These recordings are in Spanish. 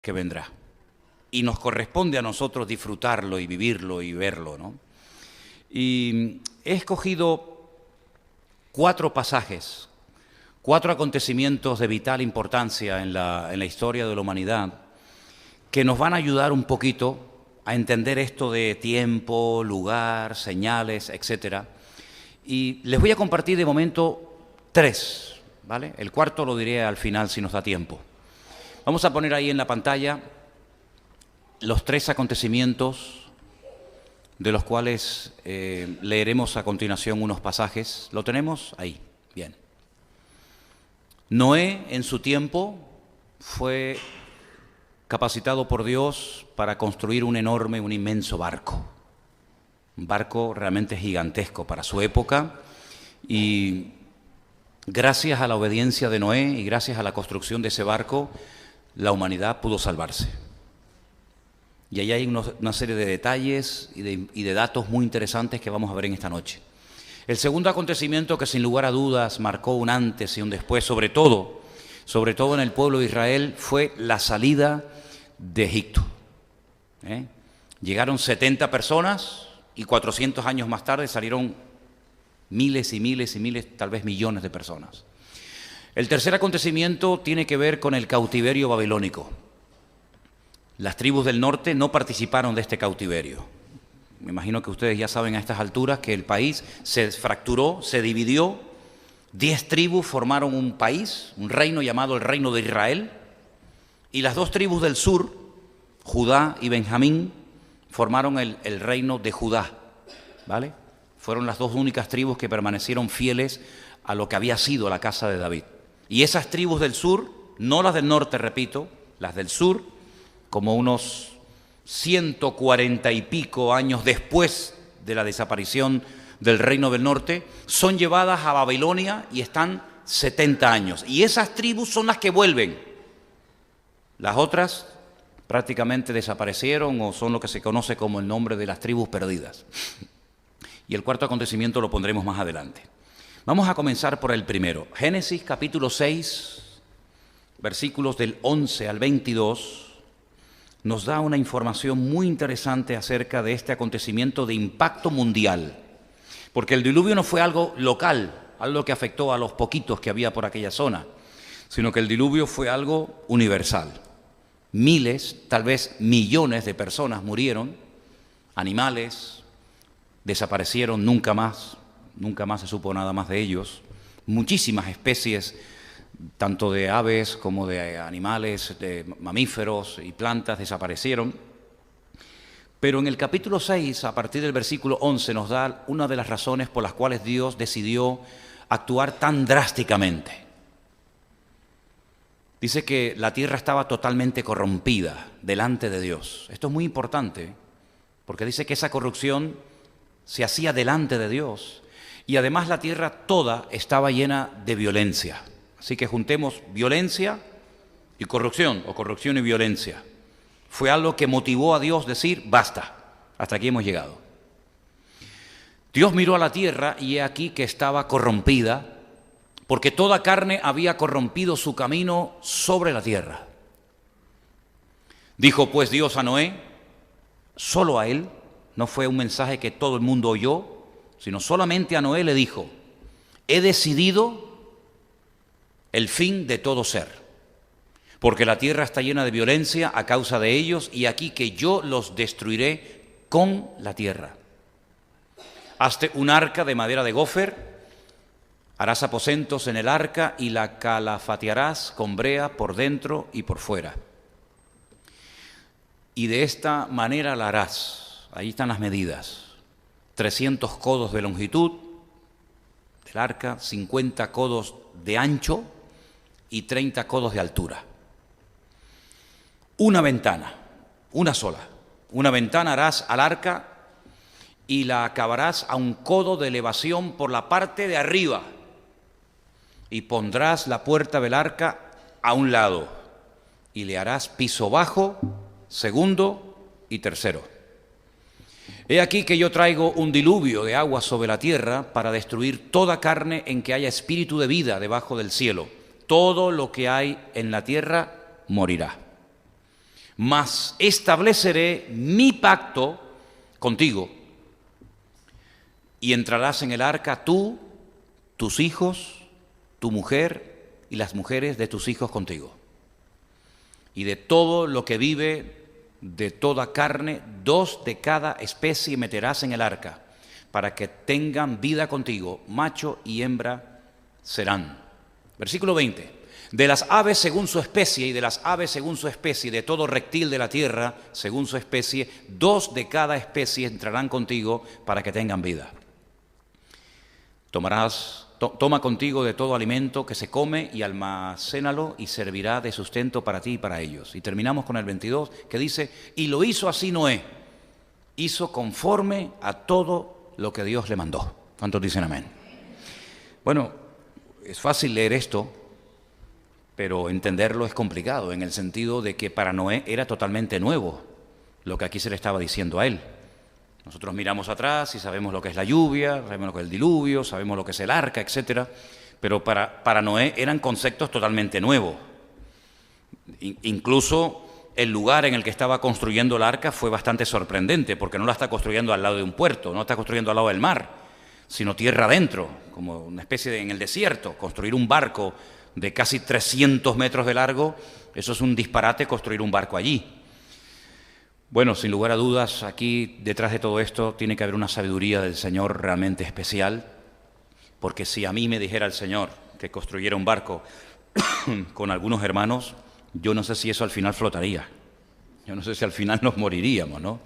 que vendrá. Y nos corresponde a nosotros disfrutarlo y vivirlo y verlo, ¿no? Y he escogido 4 pasajes, 4 acontecimientos de vital importancia en la historia de la humanidad que nos van a ayudar un poquito a entender esto de tiempo, lugar, señales, etcétera. Y les voy a compartir de momento 3, ¿vale? El cuarto lo diré al final si nos da tiempo. Vamos a poner ahí en la pantalla los 3 acontecimientos de los cuales leeremos a continuación unos pasajes. ¿Lo tenemos? Ahí, bien. Noé en su tiempo fue capacitado por Dios para construir un inmenso barco. Un barco realmente gigantesco para su época, y gracias a la obediencia de Noé y gracias a la construcción de ese barco, la humanidad pudo salvarse. Y ahí hay una serie de detalles y de datos muy interesantes que vamos a ver en esta noche. El segundo acontecimiento que sin lugar a dudas marcó un antes y un después, sobre todo en el pueblo de Israel, fue la salida de Egipto. Llegaron 70 personas y 400 años más tarde salieron miles y miles y miles, tal vez millones de personas. El tercer acontecimiento tiene que ver con el cautiverio babilónico. Las tribus del norte no participaron de este cautiverio. Me imagino que ustedes ya saben a estas alturas que el país se fracturó, se dividió. 10 tribus formaron un país, un reino llamado el Reino de Israel. Y las 2 tribus del sur, Judá y Benjamín, formaron el reino de Judá, ¿vale? Fueron las 2 únicas tribus que permanecieron fieles a lo que había sido la casa de David. Y esas tribus del sur, no las del norte, repito, las del sur, como unos 140 y pico años después de la desaparición del reino del norte, son llevadas a Babilonia y están 70 años. Y esas tribus son las que vuelven. Las otras prácticamente desaparecieron o son lo que se conoce como el nombre de las tribus perdidas. Y el cuarto acontecimiento lo pondremos más adelante. Vamos a comenzar por el primero. Génesis capítulo 6, versículos del 11 al 22, nos da una información muy interesante acerca de este acontecimiento de impacto mundial. Porque el diluvio no fue algo local, algo que afectó a los poquitos que había por aquella zona, sino que el diluvio fue algo universal. Miles, tal vez millones de personas murieron, animales desaparecieron, nunca más se supo nada más de ellos. Muchísimas especies, tanto de aves como de animales, de mamíferos y plantas, desaparecieron. Pero en el capítulo 6, a partir del versículo 11, nos da una de las razones por las cuales Dios decidió actuar tan drásticamente. Dice que la tierra estaba totalmente corrompida delante de Dios. Esto es muy importante, porque dice que esa corrupción se hacía delante de Dios. Y además la tierra toda estaba llena de violencia. Así que juntemos violencia y corrupción, o corrupción y violencia. Fue algo que motivó a Dios decir, basta, hasta aquí hemos llegado. Dios miró a la tierra y he aquí que estaba corrompida, porque toda carne había corrompido su camino sobre la tierra. Dijo pues Dios a Noé, solo a él, no fue un mensaje que todo el mundo oyó, sino solamente a Noé le dijo, he decidido el fin de todo ser, porque la tierra está llena de violencia a causa de ellos, y aquí que yo los destruiré con la tierra. Hazte un arca de madera de gofer, harás aposentos en el arca y la calafatearás con brea por dentro y por fuera. Y de esta manera la harás. Ahí están las medidas. 300 codos de longitud del arca, 50 codos de ancho y 30 codos de altura. Una ventana, una sola. Una ventana harás al arca y la acabarás a un codo de elevación por la parte de arriba. Y pondrás la puerta del arca a un lado y le harás piso bajo, segundo y tercero. He aquí que yo traigo un diluvio de agua sobre la tierra para destruir toda carne en que haya espíritu de vida debajo del cielo. Todo lo que hay en la tierra morirá. Mas estableceré mi pacto contigo, y entrarás en el arca tú, tus hijos, tu mujer y las mujeres de tus hijos contigo. Y de todo lo que vive, de toda carne, 2 de cada especie meterás en el arca, para que tengan vida contigo, macho y hembra serán. Versículo 20. De las aves según su especie, y de las aves según su especie, de todo reptil de la tierra según su especie, 2 de cada especie entrarán contigo para que tengan vida. Toma contigo de todo alimento que se come y almacénalo, y servirá de sustento para ti y para ellos. Y terminamos con el 22, que dice, y lo hizo así Noé, hizo conforme a todo lo que Dios le mandó. ¿Cuántos dicen amén? Bueno, es fácil leer esto, pero entenderlo es complicado, en el sentido de que para Noé era totalmente nuevo lo que aquí se le estaba diciendo a él. Nosotros miramos atrás y sabemos lo que es la lluvia, sabemos lo que es el diluvio, sabemos lo que es el arca, etcétera, pero para Noé eran conceptos totalmente nuevos. Incluso el lugar en el que estaba construyendo el arca fue bastante sorprendente, porque no la está construyendo al lado de un puerto, no la está construyendo al lado del mar, sino tierra adentro, como una especie de en el desierto. Construir un barco de casi 300 metros de largo, eso es un disparate, construir un barco allí. Bueno, sin lugar a dudas, aquí detrás de todo esto tiene que haber una sabiduría del Señor realmente especial, porque si a mí me dijera el Señor que construyera un barco con algunos hermanos, yo no sé si eso al final flotaría, yo no sé si al final nos moriríamos, ¿no?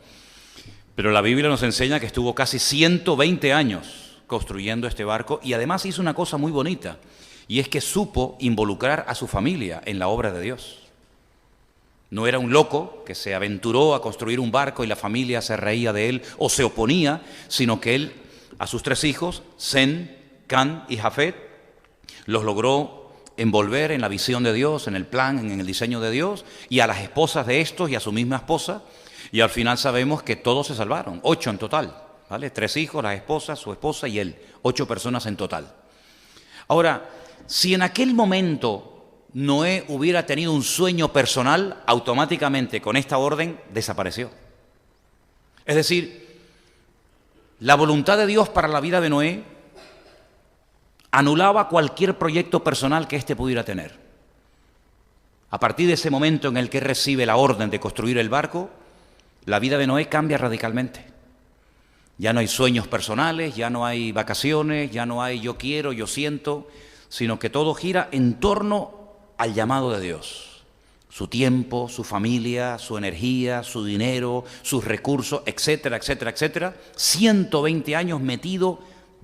Pero la Biblia nos enseña que estuvo casi 120 años construyendo este barco, y además hizo una cosa muy bonita, y es que supo involucrar a su familia en la obra de Dios. No era un loco que se aventuró a construir un barco y la familia se reía de él o se oponía, sino que él, a sus 3 hijos, Sem, Cam y Jafet, los logró envolver en la visión de Dios, en el plan, en el diseño de Dios, y a las esposas de estos y a su misma esposa, y al final sabemos que todos se salvaron, 8 en total, ¿vale? 3 hijos, las esposas, su esposa y él, 8 personas en total. Ahora, si en aquel momento Noé hubiera tenido un sueño personal, automáticamente con esta orden desapareció. Es decir, la voluntad de Dios para la vida de Noé anulaba cualquier proyecto personal que éste pudiera tener. A partir de ese momento en el que recibe la orden de construir el barco, la vida de Noé cambia radicalmente. Ya no hay sueños personales, ya no hay vacaciones, ya no hay yo quiero, yo siento, sino que todo gira en torno al llamado de Dios. Su tiempo, su familia, su energía, su dinero, sus recursos, etcétera, etcétera, etcétera. 120 años metido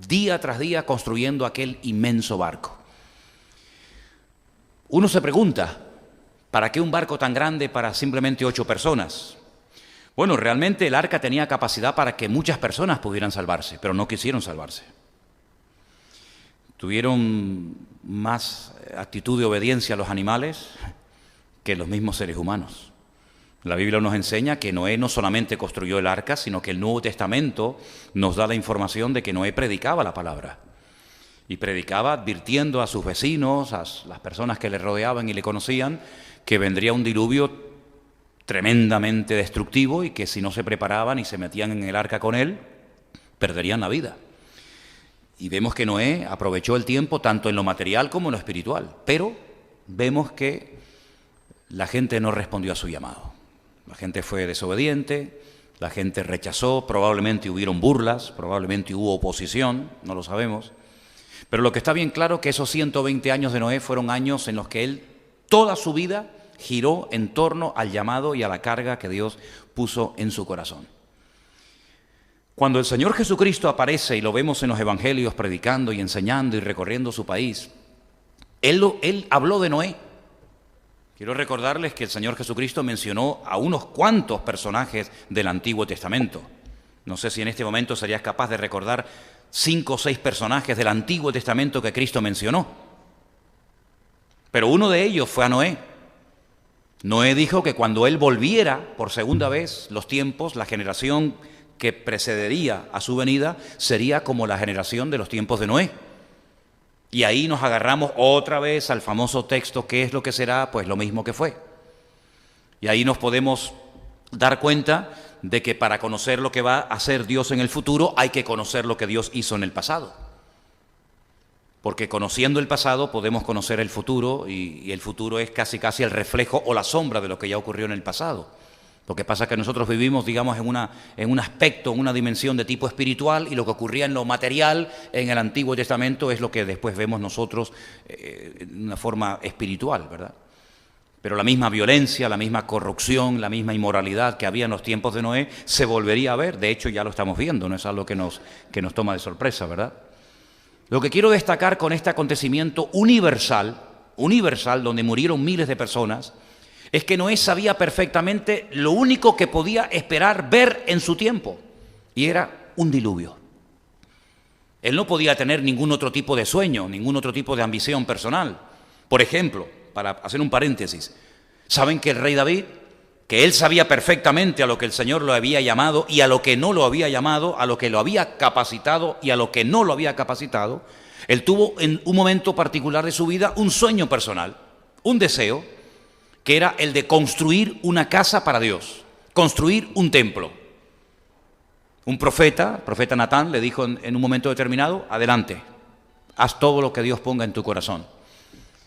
día tras día construyendo aquel inmenso barco. Uno se pregunta, ¿para qué un barco tan grande para simplemente 8 personas? Bueno, realmente el arca tenía capacidad para que muchas personas pudieran salvarse, pero no quisieron salvarse. Tuvieron más actitud de obediencia a los animales que los mismos seres humanos. La Biblia nos enseña que Noé no solamente construyó el arca, sino que el Nuevo Testamento nos da la información de que Noé predicaba la palabra. Y predicaba advirtiendo a sus vecinos, a las personas que le rodeaban y le conocían, que vendría un diluvio tremendamente destructivo y que si no se preparaban y se metían en el arca con él, perderían la vida. Y vemos que Noé aprovechó el tiempo tanto en lo material como en lo espiritual, pero vemos que la gente no respondió a su llamado. La gente fue desobediente, la gente rechazó, probablemente hubieron burlas, probablemente hubo oposición, no lo sabemos. Pero lo que está bien claro es que esos 120 años de Noé fueron años en los que él, toda su vida, giró en torno al llamado y a la carga que Dios puso en su corazón. Cuando el Señor Jesucristo aparece y lo vemos en los evangelios predicando y enseñando y recorriendo su país, Él habló de Noé. Quiero recordarles que el Señor Jesucristo mencionó a unos cuantos personajes del Antiguo Testamento. No sé si en este momento serías capaz de recordar 5 o 6 personajes del Antiguo Testamento que Cristo mencionó. Pero uno de ellos fue a Noé. Noé dijo que cuando él volviera por segunda vez, los tiempos, la generación que precedería a su venida, sería como la generación de los tiempos de Noé. Y ahí nos agarramos otra vez al famoso texto, ¿qué es lo que será? Pues lo mismo que fue. Y ahí nos podemos dar cuenta de que para conocer lo que va a hacer Dios en el futuro hay que conocer lo que Dios hizo en el pasado. Porque conociendo el pasado podemos conocer el futuro y el futuro es casi el reflejo o la sombra de lo que ya ocurrió en el pasado. Lo que pasa es que nosotros vivimos, digamos, en un aspecto, en una dimensión de tipo espiritual, y lo que ocurría en lo material en el Antiguo Testamento es lo que después vemos nosotros en una forma espiritual, ¿verdad? Pero la misma violencia, la misma corrupción, la misma inmoralidad que había en los tiempos de Noé se volvería a ver. De hecho, ya lo estamos viendo, no es algo que nos toma de sorpresa, ¿verdad? Lo que quiero destacar con este acontecimiento universal, donde murieron miles de personas, es que Noé sabía perfectamente lo único que podía esperar ver en su tiempo, y era un diluvio. Él no podía tener ningún otro tipo de sueño, ningún otro tipo de ambición personal. Por ejemplo, para hacer un paréntesis, ¿saben que el rey David, que él sabía perfectamente a lo que el Señor lo había llamado y a lo que no lo había llamado, a lo que lo había capacitado y a lo que no lo había capacitado, él tuvo en un momento particular de su vida un sueño personal, un deseo, que era el de construir una casa para Dios, construir un templo. Un profeta, el profeta Natán, le dijo en un momento determinado: adelante, haz todo lo que Dios ponga en tu corazón.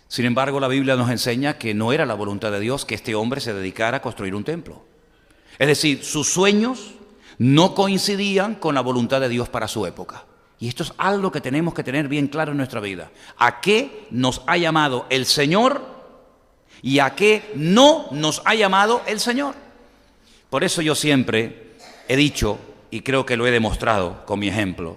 Sin embargo, la Biblia nos enseña que no era la voluntad de Dios que este hombre se dedicara a construir un templo. Es decir, sus sueños no coincidían con la voluntad de Dios para su época. Y esto es algo que tenemos que tener bien claro en nuestra vida. ¿A qué nos ha llamado el Señor y a qué no nos ha llamado el Señor? Por eso yo siempre he dicho, y creo que lo he demostrado con mi ejemplo,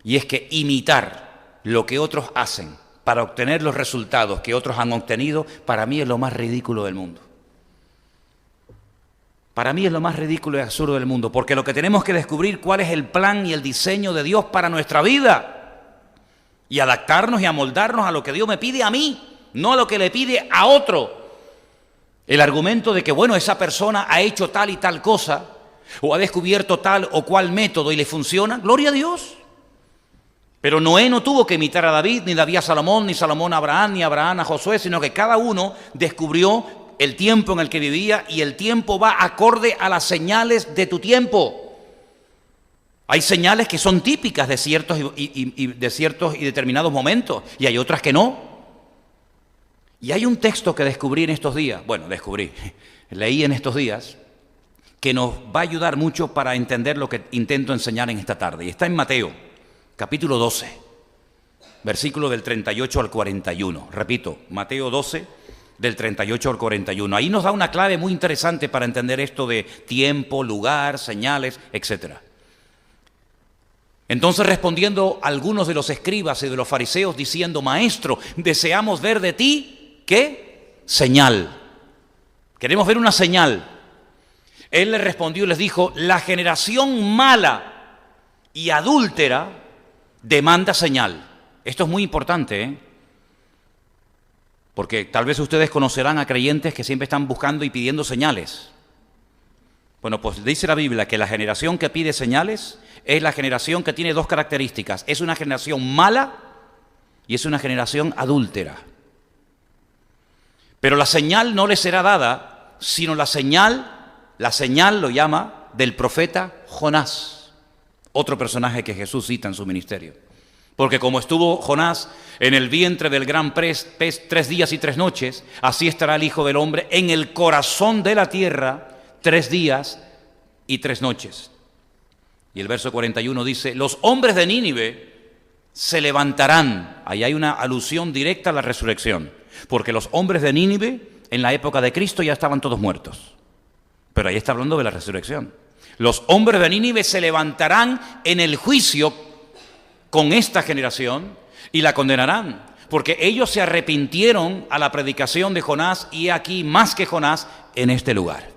y es que imitar lo que otros hacen para obtener los resultados que otros han obtenido, para mí es lo más ridículo del mundo. Para mí es lo más ridículo y absurdo del mundo, porque lo que tenemos que descubrir cuál es el plan y el diseño de Dios para nuestra vida y adaptarnos y amoldarnos a lo que Dios me pide a mí, no a lo que le pide a otro. El argumento de que, bueno, esa persona ha hecho tal y tal cosa o ha descubierto tal o cual método y le funciona, gloria a Dios. Pero Noé no tuvo que imitar a David, ni David a Salomón, ni Salomón a Abraham, ni Abraham a Josué, sino que cada uno descubrió el tiempo en el que vivía, y el tiempo va acorde a las señales de tu tiempo. Hay señales que son típicas de ciertos y determinados momentos, y hay otras que no. Y hay un texto que descubrí en estos días, leí en estos días, que nos va a ayudar mucho para entender lo que intento enseñar en esta tarde. Y está en Mateo, capítulo 12, versículo del 38 al 41. Repito, Mateo 12, del 38 al 41. Ahí nos da una clave muy interesante para entender esto de tiempo, lugar, señales, etc. Entonces, respondiendo algunos de los escribas y de los fariseos, diciendo: Maestro, deseamos ver de ti, ¿qué? Señal. Queremos ver una señal. Él les respondió y les dijo: la generación mala y adúltera demanda señal. Esto es muy importante, ¿eh? Porque tal vez ustedes conocerán a creyentes que siempre están buscando y pidiendo señales. Bueno, pues dice la Biblia que la generación que pide señales es la generación que tiene dos características. Es una generación mala y es una generación adúltera. Pero la señal no les será dada, sino la señal lo llama del profeta Jonás, otro personaje que Jesús cita en su ministerio. Porque como estuvo Jonás en el vientre del gran pez 3 días y 3 noches, así estará el Hijo del Hombre en el corazón de la tierra 3 días y 3 noches. Y el verso 41 dice: los hombres de Nínive se levantarán. Ahí hay una alusión directa a la resurrección, porque los hombres de Nínive en la época de Cristo ya estaban todos muertos. Pero ahí está hablando de la resurrección. Los hombres de Nínive se levantarán en el juicio con esta generación y la condenarán, porque ellos se arrepintieron a la predicación de Jonás, y aquí más que Jonás en este lugar.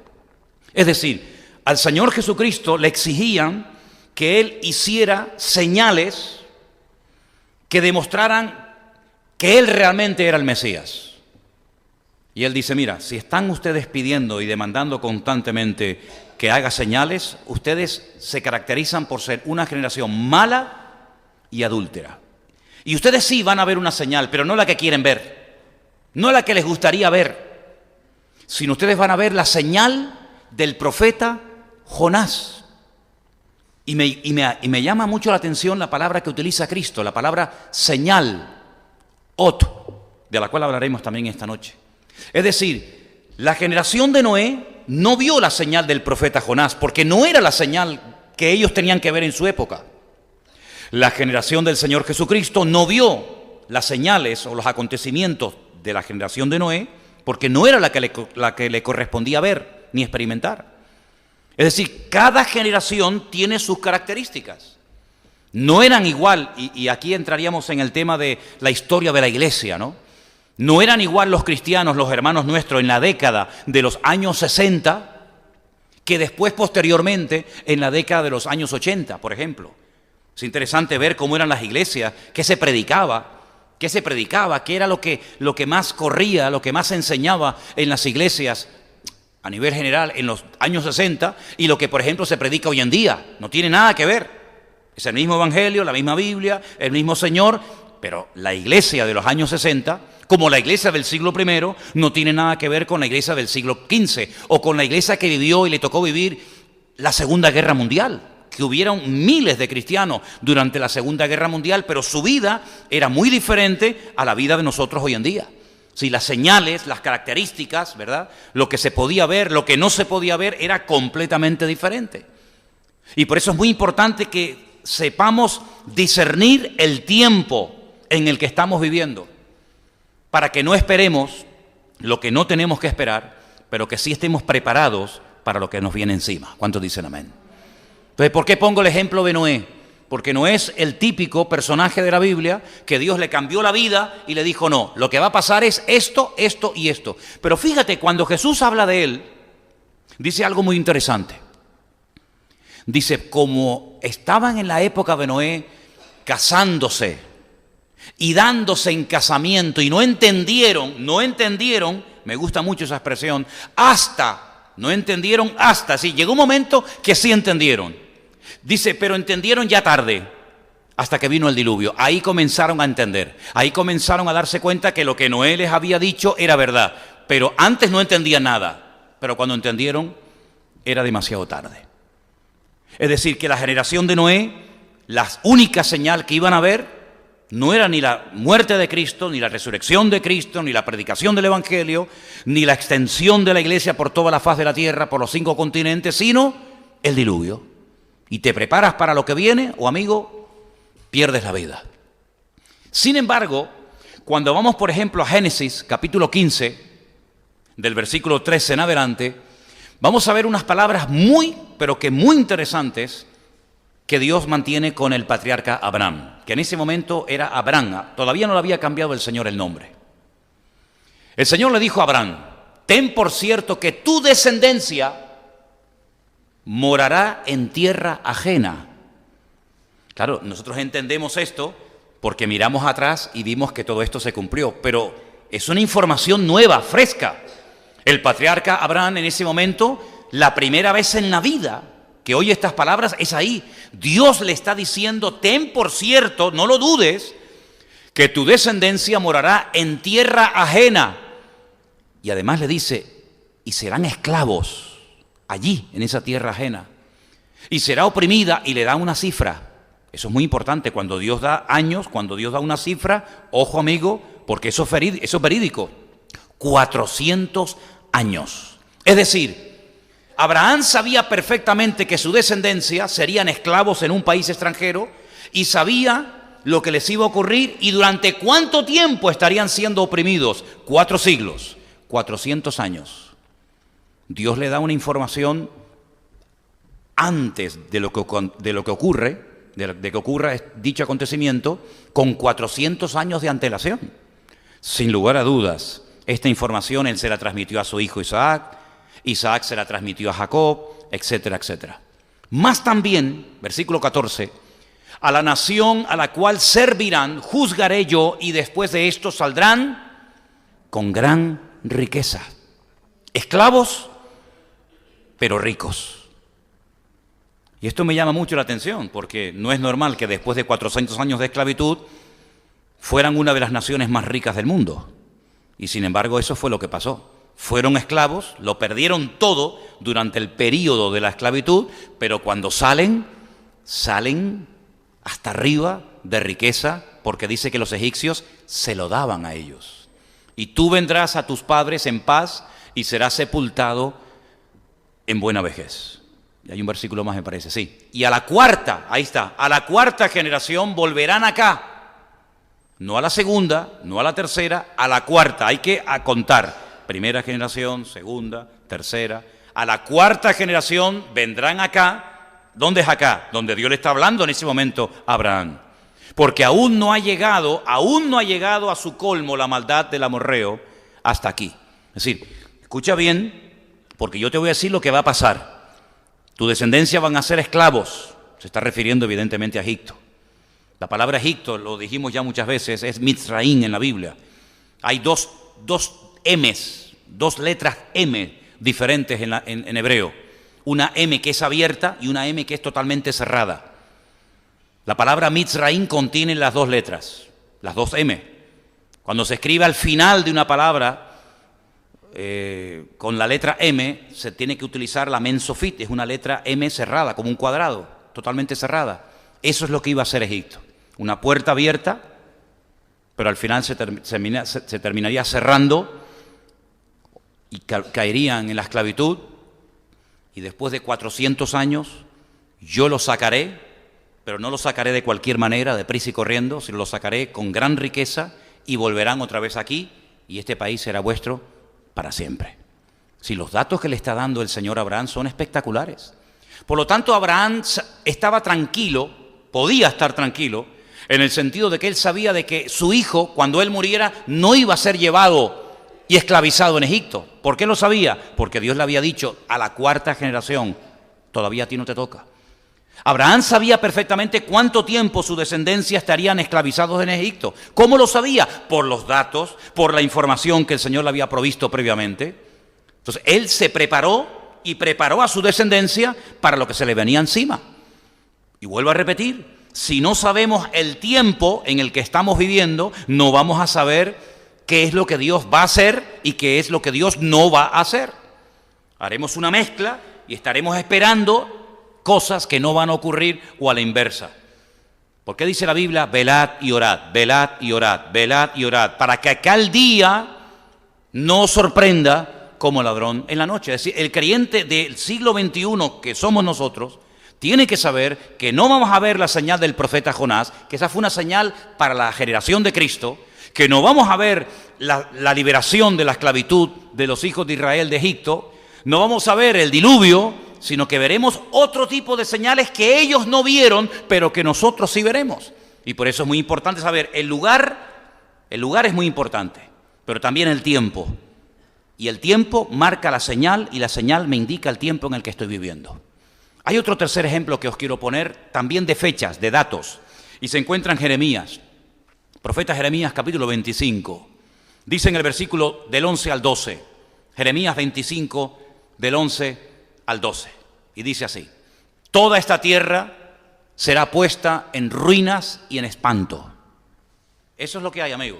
Es decir, al Señor Jesucristo le exigían que Él hiciera señales que demostraran que Él realmente era el Mesías. Y Él dice: mira, si están ustedes pidiendo y demandando constantemente que haga señales, ustedes se caracterizan por ser una generación mala y adúltera. Y ustedes sí van a ver una señal, pero no la que quieren ver, no la que les gustaría ver, sino ustedes van a ver la señal del profeta Jonás. Y me llama mucho la atención la palabra que utiliza Cristo, la palabra señal, ot, de la cual hablaremos también esta noche. Es decir, la generación de Noé no vio la señal del profeta Jonás, porque no era la señal que ellos tenían que ver en su época. La generación del Señor Jesucristo no vio las señales o los acontecimientos de la generación de Noé, porque no era la que le correspondía ver ni experimentar. Es decir, cada generación tiene sus características. No eran igual, y aquí entraríamos en el tema de la historia de la iglesia, ¿no? No eran igual los cristianos, los hermanos nuestros, en la década de los años 60, que después, posteriormente, en la década de los años 80, por ejemplo. Es interesante ver cómo eran las iglesias, qué se predicaba, qué era lo que más corría, lo que más se enseñaba en las iglesias a nivel general en los años 60 y lo que, por ejemplo, se predica hoy en día. No tiene nada que ver. Es el mismo evangelio, la misma Biblia, el mismo Señor, pero la iglesia de los años 60, como la iglesia del siglo I, no tiene nada que ver con la iglesia del siglo XV o con la iglesia que vivió y le tocó vivir la Segunda Guerra Mundial, que hubieron miles de cristianos durante la Segunda Guerra Mundial, pero su vida era muy diferente a la vida de nosotros hoy en día. Sí, las señales, las características, ¿verdad? Lo que se podía ver, lo que no se podía ver, era completamente diferente. Y por eso es muy importante que sepamos discernir el tiempo en el que estamos viviendo, para que no esperemos lo que no tenemos que esperar, pero que sí estemos preparados para lo que nos viene encima. ¿Cuántos dicen amén? Entonces, ¿por qué pongo el ejemplo de Noé? Porque Noé es el típico personaje de la Biblia que Dios le cambió la vida y le dijo, no, lo que va a pasar es esto, esto y esto. Pero fíjate, cuando Jesús habla de él, dice algo muy interesante. Dice, como estaban en la época de Noé casándose y dándose en casamiento y no entendieron, me gusta mucho esa expresión, no entendieron hasta, sí, llegó un momento que sí entendieron. Dice, pero entendieron ya tarde, hasta que vino el diluvio. Ahí comenzaron a entender, ahí comenzaron a darse cuenta que lo que Noé les había dicho era verdad, pero antes no entendían nada, pero cuando entendieron era demasiado tarde. Es decir, que la generación de Noé, la única señal que iban a ver no era ni la muerte de Cristo, ni la resurrección de Cristo, ni la predicación del Evangelio, ni la extensión de la iglesia por toda la faz de la tierra, por los 5 continentes, sino el diluvio. Y te preparas para lo que viene, o amigo, pierdes la vida. Sin embargo, cuando vamos, por ejemplo, a Génesis, capítulo 15, del versículo 13 en adelante, vamos a ver unas palabras pero que muy interesantes, que Dios mantiene con el patriarca Abraham, que en ese momento era Abraham, todavía no le había cambiado el Señor el nombre. El Señor le dijo a Abraham, ten por cierto que tu descendencia morará en tierra ajena. Claro, nosotros entendemos esto porque miramos atrás y vimos que todo esto se cumplió, pero es una información nueva, fresca. El patriarca Abraham en ese momento, la primera vez en la vida que oye estas palabras es ahí. Dios le está diciendo, ten por cierto, no lo dudes, que tu descendencia morará en tierra ajena. Y además le dice, y serán esclavos allí, en esa tierra ajena. Y será oprimida, y le da una cifra. Eso es muy importante, cuando Dios da años, cuando Dios da una cifra, ojo amigo, porque eso es verídico. 400 años. Es decir, Abraham sabía perfectamente que su descendencia serían esclavos en un país extranjero y sabía lo que les iba a ocurrir y durante cuánto tiempo estarían siendo oprimidos. 4 siglos, 400 años. Dios le da una información antes de lo que ocurra dicho acontecimiento, con 400 años de antelación. Sin lugar a dudas, esta información él se la transmitió a su hijo Isaac, Isaac se la transmitió a Jacob, etcétera, etcétera. Más también, versículo 14, a la nación a la cual servirán, juzgaré yo, y después de esto saldrán con gran riqueza. Esclavos, pero ricos. Y esto me llama mucho la atención, porque no es normal que después de 400 años de esclavitud fueran una de las naciones más ricas del mundo. Y sin embargo, eso fue lo que pasó. fueron esclavos, lo perdieron todo durante el período de la esclavitud, pero cuando salen hasta arriba de riqueza, porque dice que los egipcios se lo daban a ellos. Y tú vendrás a tus padres en paz y serás sepultado en buena vejez. Y hay un versículo más, me parece, sí. Y a la cuarta, ahí está, a la cuarta generación volverán acá. No a la segunda, no a la tercera, a la cuarta. Hay que contar. Primera generación, segunda, tercera. A la cuarta generación vendrán acá. ¿Dónde es acá? Donde Dios le está hablando en ese momento a Abraham. Porque aún no ha llegado a su colmo la maldad del amorreo hasta aquí. Es decir, escucha bien, porque yo te voy a decir lo que va a pasar. Tu descendencia van a ser esclavos. Se está refiriendo evidentemente a Egipto. La palabra Egipto, lo dijimos ya muchas veces, es Mitzraim en la Biblia. Hay dos M's, dos letras M diferentes en hebreo. Una M que es abierta y una M que es totalmente cerrada. La palabra Mitzraim contiene las dos letras, las dos M. Cuando se escribe al final de una palabra con la letra M, se tiene que utilizar la Mensofit, es una letra M cerrada, como un cuadrado, totalmente cerrada. Eso es lo que iba a ser Egipto. Una puerta abierta, pero al final se terminaría cerrando y caerían en la esclavitud, y después de 400 años yo los sacaré, pero no los sacaré de cualquier manera, deprisa y corriendo, sino los sacaré con gran riqueza y volverán otra vez aquí y este país será vuestro para siempre. Si los datos que le está dando el Señor a Abraham son espectaculares. Por lo tanto, Abraham estaba tranquilo, podía estar tranquilo, en el sentido de que él sabía de que su hijo, cuando él muriera, no iba a ser llevado y esclavizado en Egipto. ¿Por qué lo sabía? Porque Dios le había dicho a la cuarta generación, todavía a ti no te toca. Abraham sabía perfectamente cuánto tiempo su descendencia estarían esclavizados en Egipto. ¿Cómo lo sabía? Por los datos, por la información que el Señor le había provisto previamente. Entonces, él se preparó y preparó a su descendencia para lo que se le venía encima. Y vuelvo a repetir, si no sabemos el tiempo en el que estamos viviendo, no vamos a saber qué es lo que Dios va a hacer y qué es lo que Dios no va a hacer. Haremos una mezcla y estaremos esperando cosas que no van a ocurrir o a la inversa. ¿Por qué dice la Biblia? Velad y orad, velad y orad, velad y orad, para que aquel día no os sorprenda como ladrón en la noche. Es decir, el creyente del siglo XXI que somos nosotros tiene que saber que no vamos a ver la señal del profeta Jonás, que esa fue una señal para la generación de Cristo, que no vamos a ver la liberación de la esclavitud de los hijos de Israel de Egipto, no vamos a ver el diluvio, sino que veremos otro tipo de señales que ellos no vieron, pero que nosotros sí veremos. Y por eso es muy importante saber, el lugar es muy importante, pero también el tiempo. Y el tiempo marca la señal y la señal me indica el tiempo en el que estoy viviendo. Hay otro tercer ejemplo que os quiero poner, también de fechas, de datos, y se encuentra en Jeremías, profeta Jeremías capítulo 25. Dice en el versículo del 11 al 12, Jeremías 25 del 11 al 12, y dice así: toda esta tierra será puesta en ruinas y en espanto. Eso es lo que hay, amigo.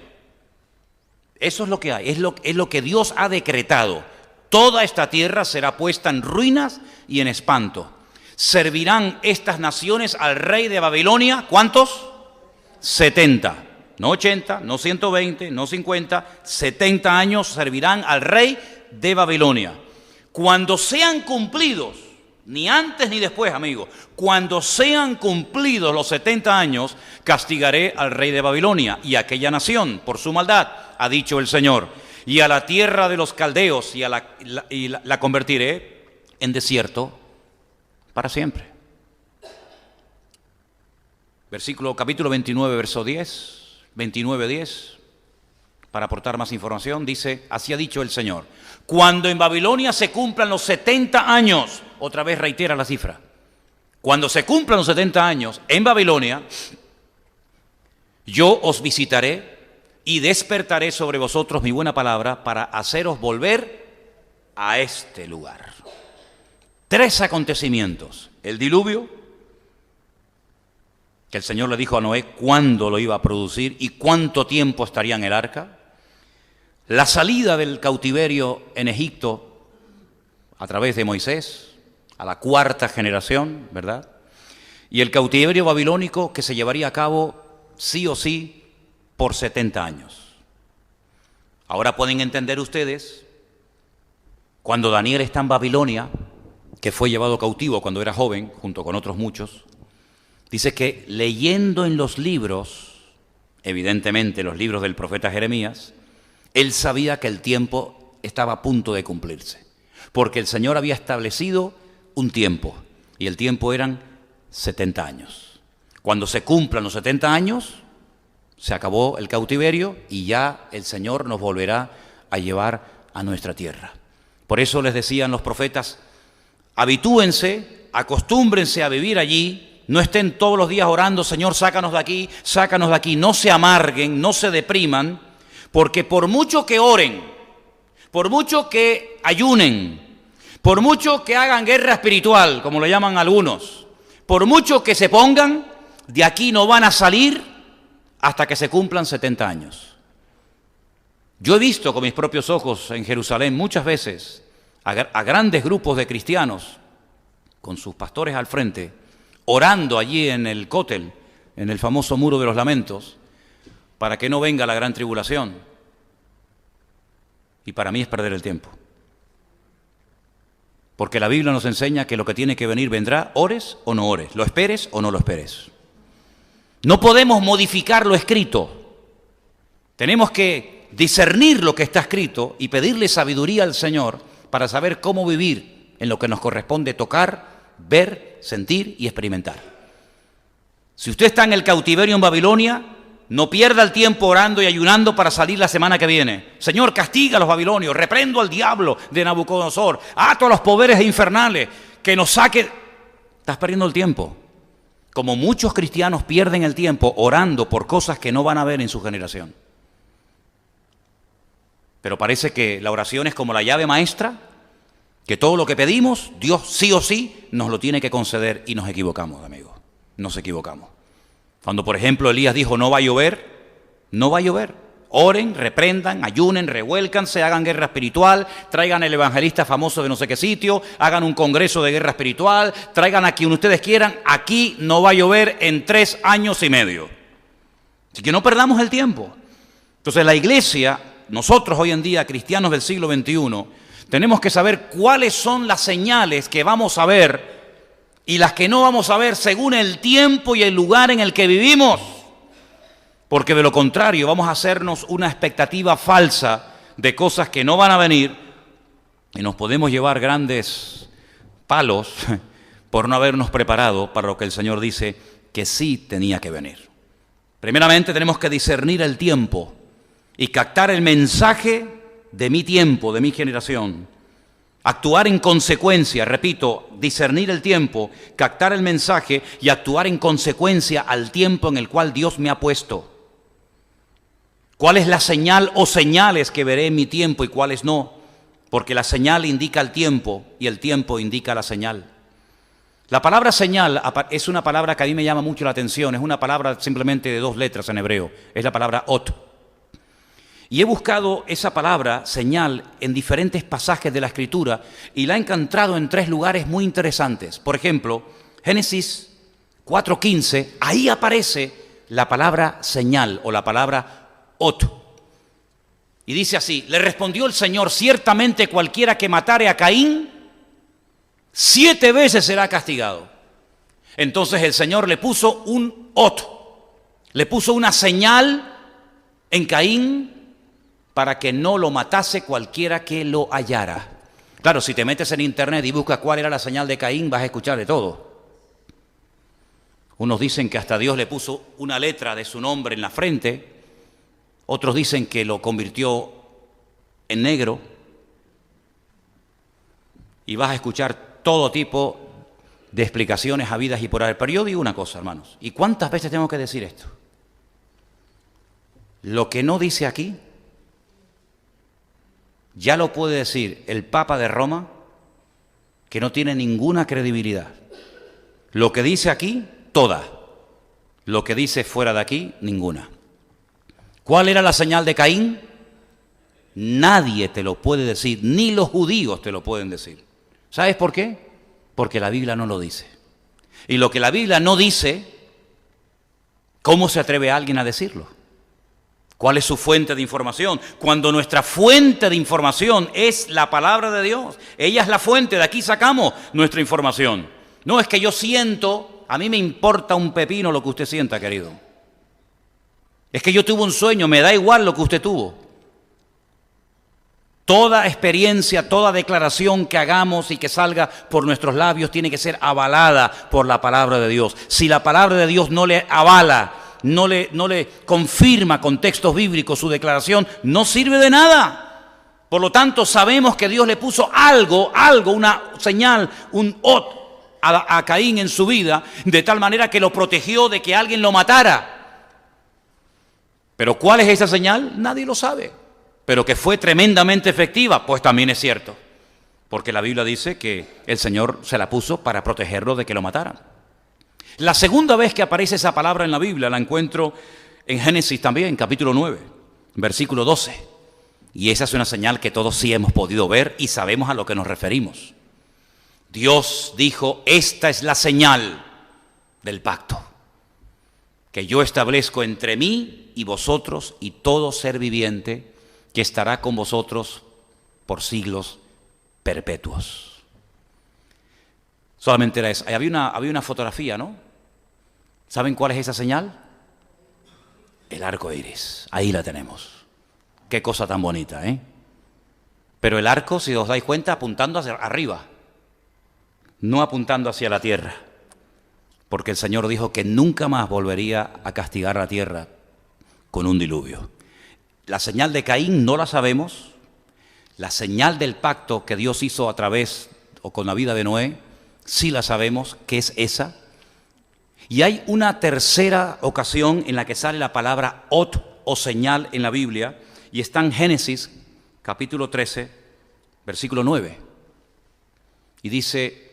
Eso es lo que hay, es lo que Dios ha decretado. Toda esta tierra será puesta en ruinas y en espanto. Servirán estas naciones al rey de Babilonia, ¿cuántos? 70, no 80, no 120, no 50, 70 años servirán al rey de Babilonia. Cuando sean cumplidos, ni antes ni después, amigos, cuando sean cumplidos los 70 años, castigaré al rey de Babilonia y a aquella nación por su maldad, ha dicho el Señor, y a la tierra de los caldeos y la convertiré en desierto para siempre. Capítulo 29, verso 10, 29:10, para aportar más información, dice, así ha dicho el Señor: cuando en Babilonia se cumplan los 70 años, otra vez reitera la cifra, cuando se cumplan los 70 años en Babilonia, yo os visitaré y despertaré sobre vosotros mi buena palabra para haceros volver a este lugar. 3 acontecimientos: el diluvio, que el Señor le dijo a Noé cuándo lo iba a producir y cuánto tiempo estaría en el arca; la salida del cautiverio en Egipto a través de Moisés, a la cuarta generación, ¿verdad? Y el cautiverio babilónico que se llevaría a cabo sí o sí por 70 años. Ahora pueden entender ustedes, cuando Daniel está en Babilonia, que fue llevado cautivo cuando era joven, junto con otros muchos, dice que leyendo en los libros, evidentemente los libros del profeta Jeremías, él sabía que el tiempo estaba a punto de cumplirse, porque el Señor había establecido un tiempo, y el tiempo eran 70 años. Cuando se cumplan los 70 años, se acabó el cautiverio y ya el Señor nos volverá a llevar a nuestra tierra. Por eso les decían los profetas, habitúense, acostúmbrense a vivir allí, no estén todos los días orando, Señor, sácanos de aquí, no se amarguen, no se depriman, porque por mucho que oren, por mucho que ayunen, por mucho que hagan guerra espiritual, como lo llaman algunos, por mucho que se pongan, de aquí no van a salir hasta que se cumplan 70 años. Yo he visto con mis propios ojos en Jerusalén muchas veces a grandes grupos de cristianos, con sus pastores al frente, orando allí en el cótel, en el famoso muro de los lamentos, para que no venga la gran tribulación. Y para mí es perder el tiempo. Porque la Biblia nos enseña que lo que tiene que venir vendrá, ores o no ores, lo esperes o no lo esperes. No podemos modificar lo escrito. Tenemos que discernir lo que está escrito y pedirle sabiduría al Señor para saber cómo vivir en lo que nos corresponde tocar, ver, sentir y experimentar. Si usted está en el cautiverio en Babilonia, no pierda el tiempo orando y ayunando para salir la semana que viene. Señor, castiga a los babilonios, reprendo al diablo de Nabucodonosor, ato a los poderes infernales, que nos saque. Estás perdiendo el tiempo. Como muchos cristianos pierden el tiempo orando por cosas que no van a ver en su generación. Pero parece que la oración es como la llave maestra, que todo lo que pedimos, Dios sí o sí nos lo tiene que conceder, y nos equivocamos, amigos. Nos equivocamos. Cuando, por ejemplo, Elías dijo, no va a llover, no va a llover. Oren, reprendan, ayunen, revuélcanse, hagan guerra espiritual, traigan el evangelista famoso de no sé qué sitio, hagan un congreso de guerra espiritual, traigan a quien ustedes quieran, aquí no va a llover en 3 años y medio. Así que no perdamos el tiempo. Entonces la iglesia, nosotros hoy en día, cristianos del siglo XXI, tenemos que saber cuáles son las señales que vamos a ver y las que no vamos a ver según el tiempo y el lugar en el que vivimos. Porque de lo contrario vamos a hacernos una expectativa falsa de cosas que no van a venir y nos podemos llevar grandes palos por no habernos preparado para lo que el Señor dice que sí tenía que venir. Primeramente tenemos que discernir el tiempo y captar el mensaje de mi tiempo, de mi generación. Actuar en consecuencia, repito, discernir el tiempo, captar el mensaje y actuar en consecuencia al tiempo en el cual Dios me ha puesto. ¿Cuál es la señal o señales que veré en mi tiempo y cuáles no? Porque la señal indica el tiempo y el tiempo indica la señal. La palabra señal es una palabra que a mí me llama mucho la atención, es una palabra simplemente de 2 letras en hebreo, es la palabra ot. Y he buscado esa palabra, señal, en diferentes pasajes de la Escritura y la he encontrado en 3 lugares muy interesantes. Por ejemplo, Génesis 4:15, ahí aparece la palabra señal o la palabra ot. Y dice así, le respondió el Señor, ciertamente cualquiera que matare a Caín, 7 veces será castigado. Entonces el Señor le puso un ot, le puso una señal en Caín para que no lo matase cualquiera que lo hallara. Claro, si te metes en internet y buscas cuál era la señal de Caín, vas a escuchar de todo. Unos dicen que hasta Dios le puso una letra de su nombre en la frente, otros dicen que lo convirtió en negro, y vas a escuchar todo tipo de explicaciones habidas y por haber. Pero yo digo una cosa, hermanos, ¿y cuántas veces tengo que decir esto? Lo que no dice aquí, ya lo puede decir el Papa de Roma, que no tiene ninguna credibilidad. Lo que dice aquí, toda. Lo que dice fuera de aquí, ninguna. ¿Cuál era la señal de Caín? Nadie te lo puede decir, ni los judíos te lo pueden decir. ¿Sabes por qué? Porque la Biblia no lo dice. Y lo que la Biblia no dice, ¿cómo se atreve alguien a decirlo? ¿Cuál es su fuente de información? Cuando nuestra fuente de información es la palabra de Dios. Ella es la fuente, de aquí sacamos nuestra información. No es que yo siento, a mí me importa un pepino lo que usted sienta, querido. Es que yo tuve un sueño, me da igual lo que usted tuvo. Toda experiencia, toda declaración que hagamos y que salga por nuestros labios tiene que ser avalada por la palabra de Dios. Si la palabra de Dios no le avala, no le confirma con textos bíblicos su declaración, no sirve de nada. Por lo tanto, sabemos que Dios le puso algo, una señal, un ot a Caín en su vida, de tal manera que lo protegió de que alguien lo matara. Pero ¿cuál es esa señal? Nadie lo sabe. Pero que fue tremendamente efectiva, pues también es cierto. Porque la Biblia dice que el Señor se la puso para protegerlo de que lo mataran. La segunda vez que aparece esa palabra en la Biblia la encuentro en Génesis también, capítulo 9, versículo 12. Y esa es una señal que todos sí hemos podido ver y sabemos a lo que nos referimos. Dios dijo, esta es la señal del pacto que yo establezco entre mí y vosotros y todo ser viviente que estará con vosotros por siglos perpetuos. Solamente era eso. Había una fotografía, ¿no? ¿Saben cuál es esa señal? El arco iris. Ahí la tenemos. Qué cosa tan bonita, ¿eh? Pero el arco, si os dais cuenta, apuntando hacia arriba, no apuntando hacia la tierra. Porque el Señor dijo que nunca más volvería a castigar la tierra con un diluvio. La señal de Caín no la sabemos. La señal del pacto que Dios hizo a través o con la vida de Noé, sí la sabemos, que es esa. Y hay una tercera ocasión en la que sale la palabra ot o señal en la Biblia, y está en Génesis, capítulo 13, versículo 9. Y dice,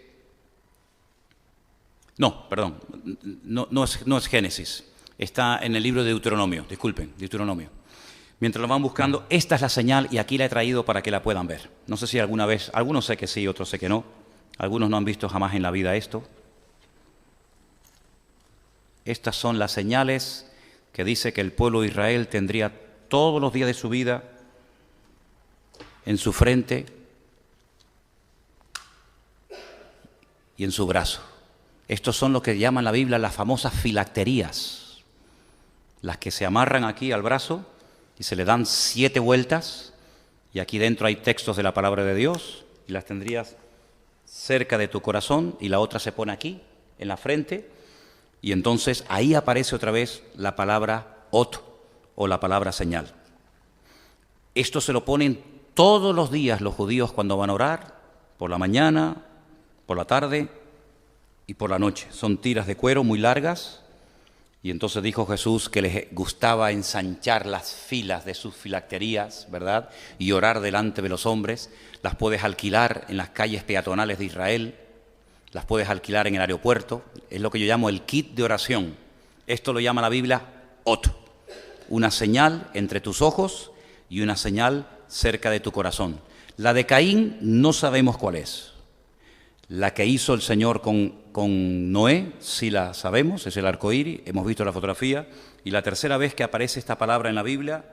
no es Génesis, está en el libro de Deuteronomio, disculpen, Deuteronomio. Mientras lo van buscando, esta es la señal y aquí la he traído para que la puedan ver. No sé si alguna vez, algunos sé que sí, otros sé que no. Algunos no han visto jamás en la vida esto. Estas son las señales que dice que el pueblo de Israel tendría todos los días de su vida en su frente y en su brazo. Estos son lo que llaman la Biblia las famosas filacterías, las que se amarran aquí al brazo y se le dan 7 vueltas, y aquí dentro hay textos de la palabra de Dios, y las tendrías cerca de tu corazón, y la otra se pone aquí, en la frente, y entonces ahí aparece otra vez la palabra ot, o la palabra señal. Esto se lo ponen todos los días los judíos cuando van a orar, por la mañana, por la tarde y por la noche. Son tiras de cuero muy largas, y entonces dijo Jesús que les gustaba ensanchar las filas de sus filacterías, ¿verdad? Y orar delante de los hombres. Las puedes alquilar en las calles peatonales de Israel, las puedes alquilar en el aeropuerto. Es lo que yo llamo el kit de oración. Esto lo llama la Biblia ot, una señal entre tus ojos y una señal cerca de tu corazón. La de Caín no sabemos cuál es. La que hizo el Señor con Noé, sí la sabemos, es el arco iris, hemos visto la fotografía. Y la tercera vez que aparece esta palabra en la Biblia,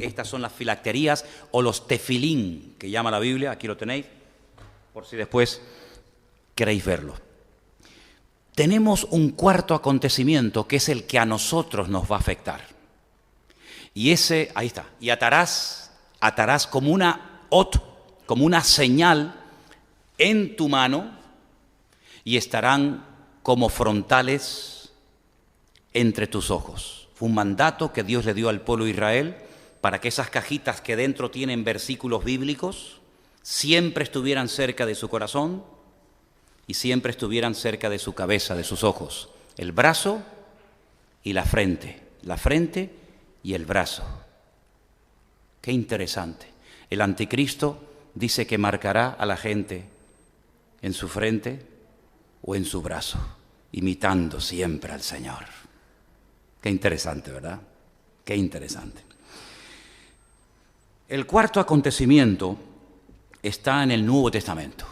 estas son las filacterías o los tefilín, que llama la Biblia, aquí lo tenéis, por si después queréis verlo. Tenemos un cuarto acontecimiento que es el que a nosotros nos va a afectar. Y ese, ahí está, y atarás como una ot, como una señal en tu mano, y estarán como frontales entre tus ojos. Fue un mandato que Dios le dio al pueblo de Israel para que esas cajitas que dentro tienen versículos bíblicos siempre estuvieran cerca de su corazón y siempre estuvieran cerca de su cabeza, de sus ojos. El brazo y la frente y el brazo. Qué interesante. El anticristo dice que marcará a la gente en su frente o en su brazo, imitando siempre al Señor. Qué interesante, ¿verdad? Qué interesante. El cuarto acontecimiento está en el Nuevo Testamento.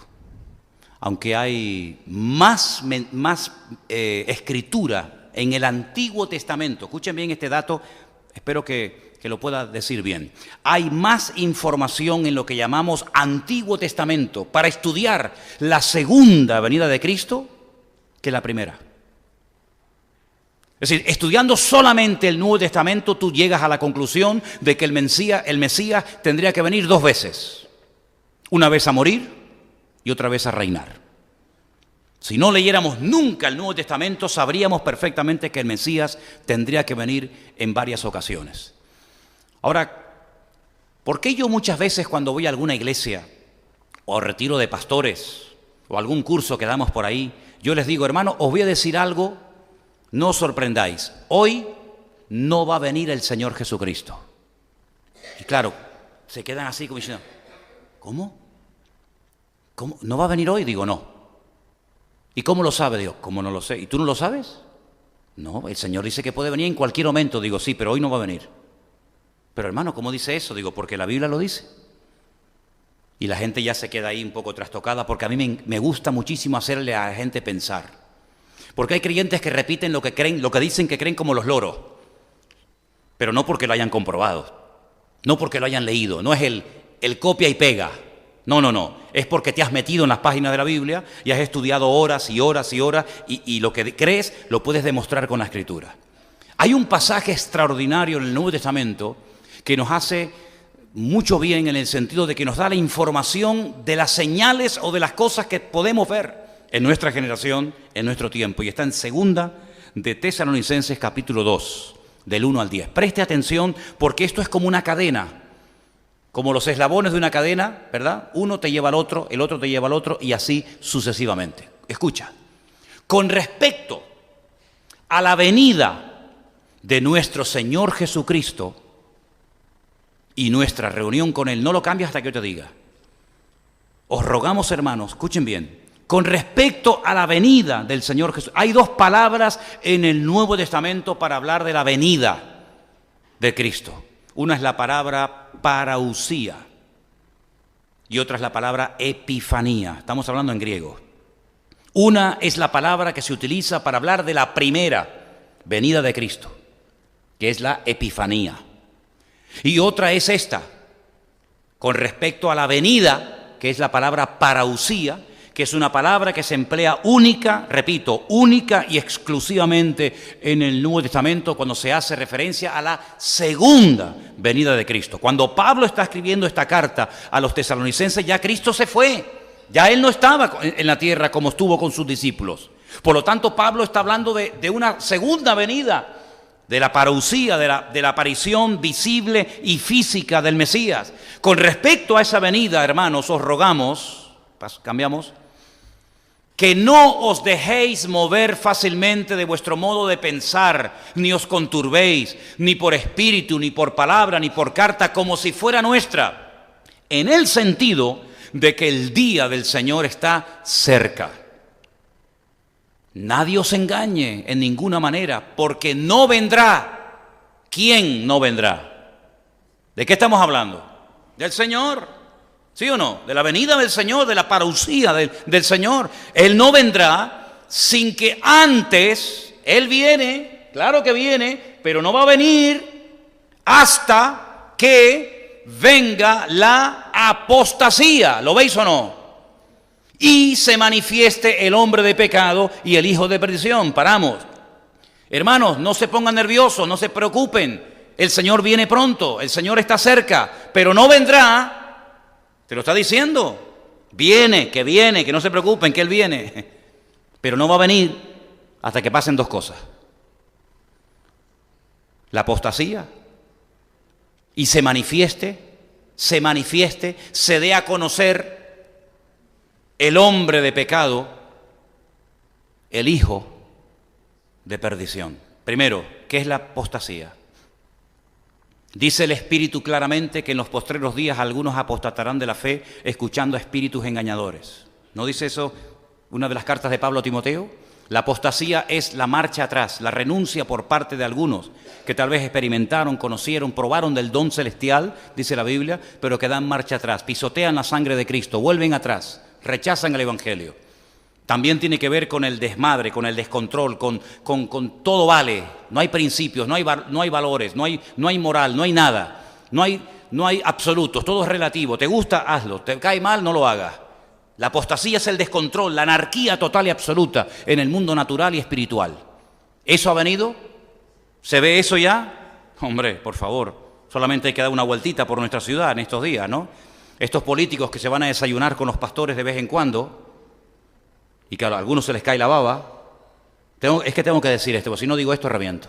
Aunque hay más escritura en el Antiguo Testamento. Escuchen bien este dato, espero que lo pueda decir bien. Hay más información en lo que llamamos Antiguo Testamento para estudiar la segunda venida de Cristo que la primera. Es decir, estudiando solamente el Nuevo Testamento, tú llegas a la conclusión de que el Mesías tendría que venir 2 veces. Una vez a morir y otra vez a reinar. Si no leyéramos nunca el Nuevo Testamento, sabríamos perfectamente que el Mesías tendría que venir en varias ocasiones. Ahora, ¿por qué yo muchas veces cuando voy a alguna iglesia o retiro de pastores o algún curso que damos por ahí, yo les digo, hermano, os voy a decir algo, no os sorprendáis, hoy no va a venir el Señor Jesucristo? Y claro, se quedan así como diciendo, ¿cómo? ¿Cómo? ¿No va a venir hoy? Digo, no. ¿Y cómo lo sabe Dios? ¿Cómo no lo sé? ¿Y tú no lo sabes? No, el Señor dice que puede venir en cualquier momento. Digo, sí, pero hoy no va a venir. Pero hermano, ¿cómo dice eso? Digo, porque la Biblia lo dice. Y la gente ya se queda ahí un poco trastocada, porque a mí me gusta muchísimo hacerle a la gente pensar. Porque hay creyentes que repiten lo que creen, lo que dicen que creen como los loros. Pero no porque lo hayan comprobado. No porque lo hayan leído. No es el copia y pega. No. Es porque te has metido en las páginas de la Biblia y has estudiado horas y horas y horas y lo que crees lo puedes demostrar con la Escritura. Hay un pasaje extraordinario en el Nuevo Testamento que nos hace mucho bien en el sentido de que nos da la información de las señales o de las cosas que podemos ver en nuestra generación, en nuestro tiempo. Y está en 2 de Tesalonicenses capítulo 2, del 1 al 10. Preste atención porque esto es como una cadena. Como los eslabones de una cadena, ¿verdad? Uno te lleva al otro, el otro te lleva al otro y así sucesivamente. Escucha, con respecto a la venida de nuestro Señor Jesucristo y nuestra reunión con Él, no lo cambies hasta que yo te diga. Os rogamos, hermanos, escuchen bien, con respecto a la venida del Señor Jesús, hay 2 palabras en el Nuevo Testamento para hablar de la venida de Cristo. Una es la palabra parausía y otra es la palabra epifanía. Estamos hablando en griego. Una es la palabra que se utiliza para hablar de la primera venida de Cristo, que es la epifanía. Y otra es esta, con respecto a la venida, que es la palabra parausía, que es una palabra que se emplea única y exclusivamente en el Nuevo Testamento cuando se hace referencia a la segunda venida de Cristo. Cuando Pablo está escribiendo esta carta a los tesalonicenses, ya Cristo se fue, ya Él no estaba en la tierra como estuvo con sus discípulos. Por lo tanto, Pablo está hablando de una segunda venida, de la parousia, de la aparición visible y física del Mesías. Con respecto a esa venida, hermanos, os rogamos, cambiamos, que no os dejéis mover fácilmente de vuestro modo de pensar, ni os conturbéis, ni por espíritu, ni por palabra, ni por carta, como si fuera nuestra, en el sentido de que el día del Señor está cerca. Nadie os engañe en ninguna manera, porque no vendrá. ¿Quién no vendrá? ¿De qué estamos hablando? Del Señor. ¿Sí o no? De la venida del Señor, de la parousia del Señor. Él no vendrá sin que antes, Él viene, claro que viene, pero no va a venir hasta que venga la apostasía. ¿Lo veis o no? Y se manifieste el hombre de pecado y el hijo de perdición. Paramos. Hermanos, no se pongan nerviosos, no se preocupen. El Señor viene pronto, el Señor está cerca, pero no vendrá. Te lo está diciendo. Viene, que no se preocupen, que Él viene. Pero no va a venir hasta que pasen 2 cosas. La apostasía. Y se manifieste, se dé a conocer el hombre de pecado, el hijo de perdición. Primero, ¿qué es la apostasía? Dice el Espíritu claramente que en los postreros días algunos apostatarán de la fe escuchando a espíritus engañadores. ¿No dice eso una de las cartas de Pablo a Timoteo? La apostasía es la marcha atrás, la renuncia por parte de algunos que tal vez experimentaron, conocieron, probaron del don celestial, dice la Biblia, pero que dan marcha atrás, pisotean la sangre de Cristo, vuelven atrás, rechazan el Evangelio. También tiene que ver con el desmadre, con el descontrol, con todo vale, no hay principios, no hay valores, no hay moral, no hay nada, no hay absolutos, todo es relativo. Te gusta, hazlo, te cae mal, no lo hagas. La apostasía es el descontrol, la anarquía total y absoluta en el mundo natural y espiritual. ¿Eso ha venido? ¿Se ve eso ya? Hombre, por favor, solamente hay que dar una vueltita por nuestra ciudad en estos días, ¿no? Estos políticos que se van a desayunar con los pastores de vez en cuando, y que a algunos se les cae la baba. Es que tengo que decir esto, porque si no digo esto reviento.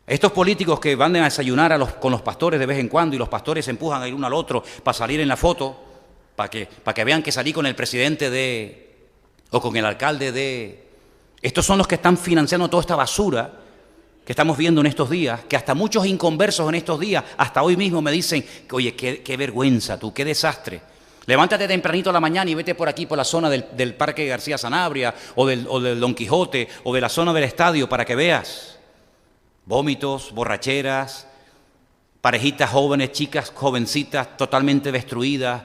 Estos políticos que van a desayunar con los pastores de vez en cuando y los pastores se empujan a ir uno al otro para salir en la foto, para que vean que salí con el presidente o con el alcalde Estos son los que están financiando toda esta basura que estamos viendo en estos días, que hasta muchos inconversos en estos días, hasta hoy mismo me dicen, oye, qué vergüenza tú, qué desastre. Levántate tempranito a la mañana y vete por aquí, por la zona del Parque García Sanabria, o del Don Quijote, o de la zona del estadio, para que veas vómitos, borracheras, parejitas jóvenes, chicas jovencitas totalmente destruidas.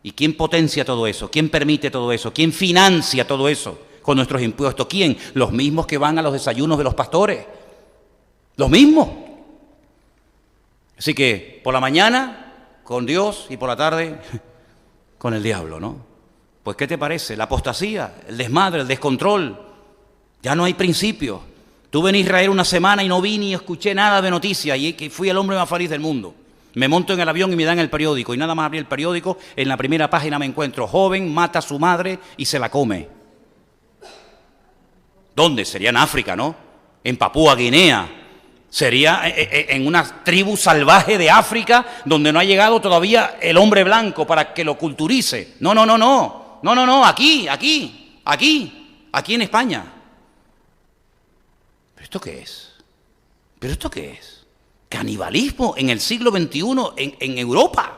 ¿Y quién potencia todo eso? ¿Quién permite todo eso? ¿Quién financia todo eso con nuestros impuestos? ¿Quién? Los mismos que van a los desayunos de los pastores. Los mismos. Así que por la mañana con Dios y por la tarde con el diablo, ¿no? Pues ¿qué te parece? La apostasía, el desmadre, el descontrol. Ya no hay principios. Tuve en Israel una semana y no vi ni escuché nada de noticias y que fui el hombre más feliz del mundo. Me monto en el avión y me dan el periódico y nada más abrí el periódico, en la primera página me encuentro: joven mata a su madre y se la come. ¿Dónde? Sería en África, ¿no? En Papúa Guinea. Sería en una tribu salvaje de África donde no ha llegado todavía el hombre blanco para que lo culturice. No, aquí en España. ¿Pero esto qué es? Canibalismo en el siglo XXI en Europa.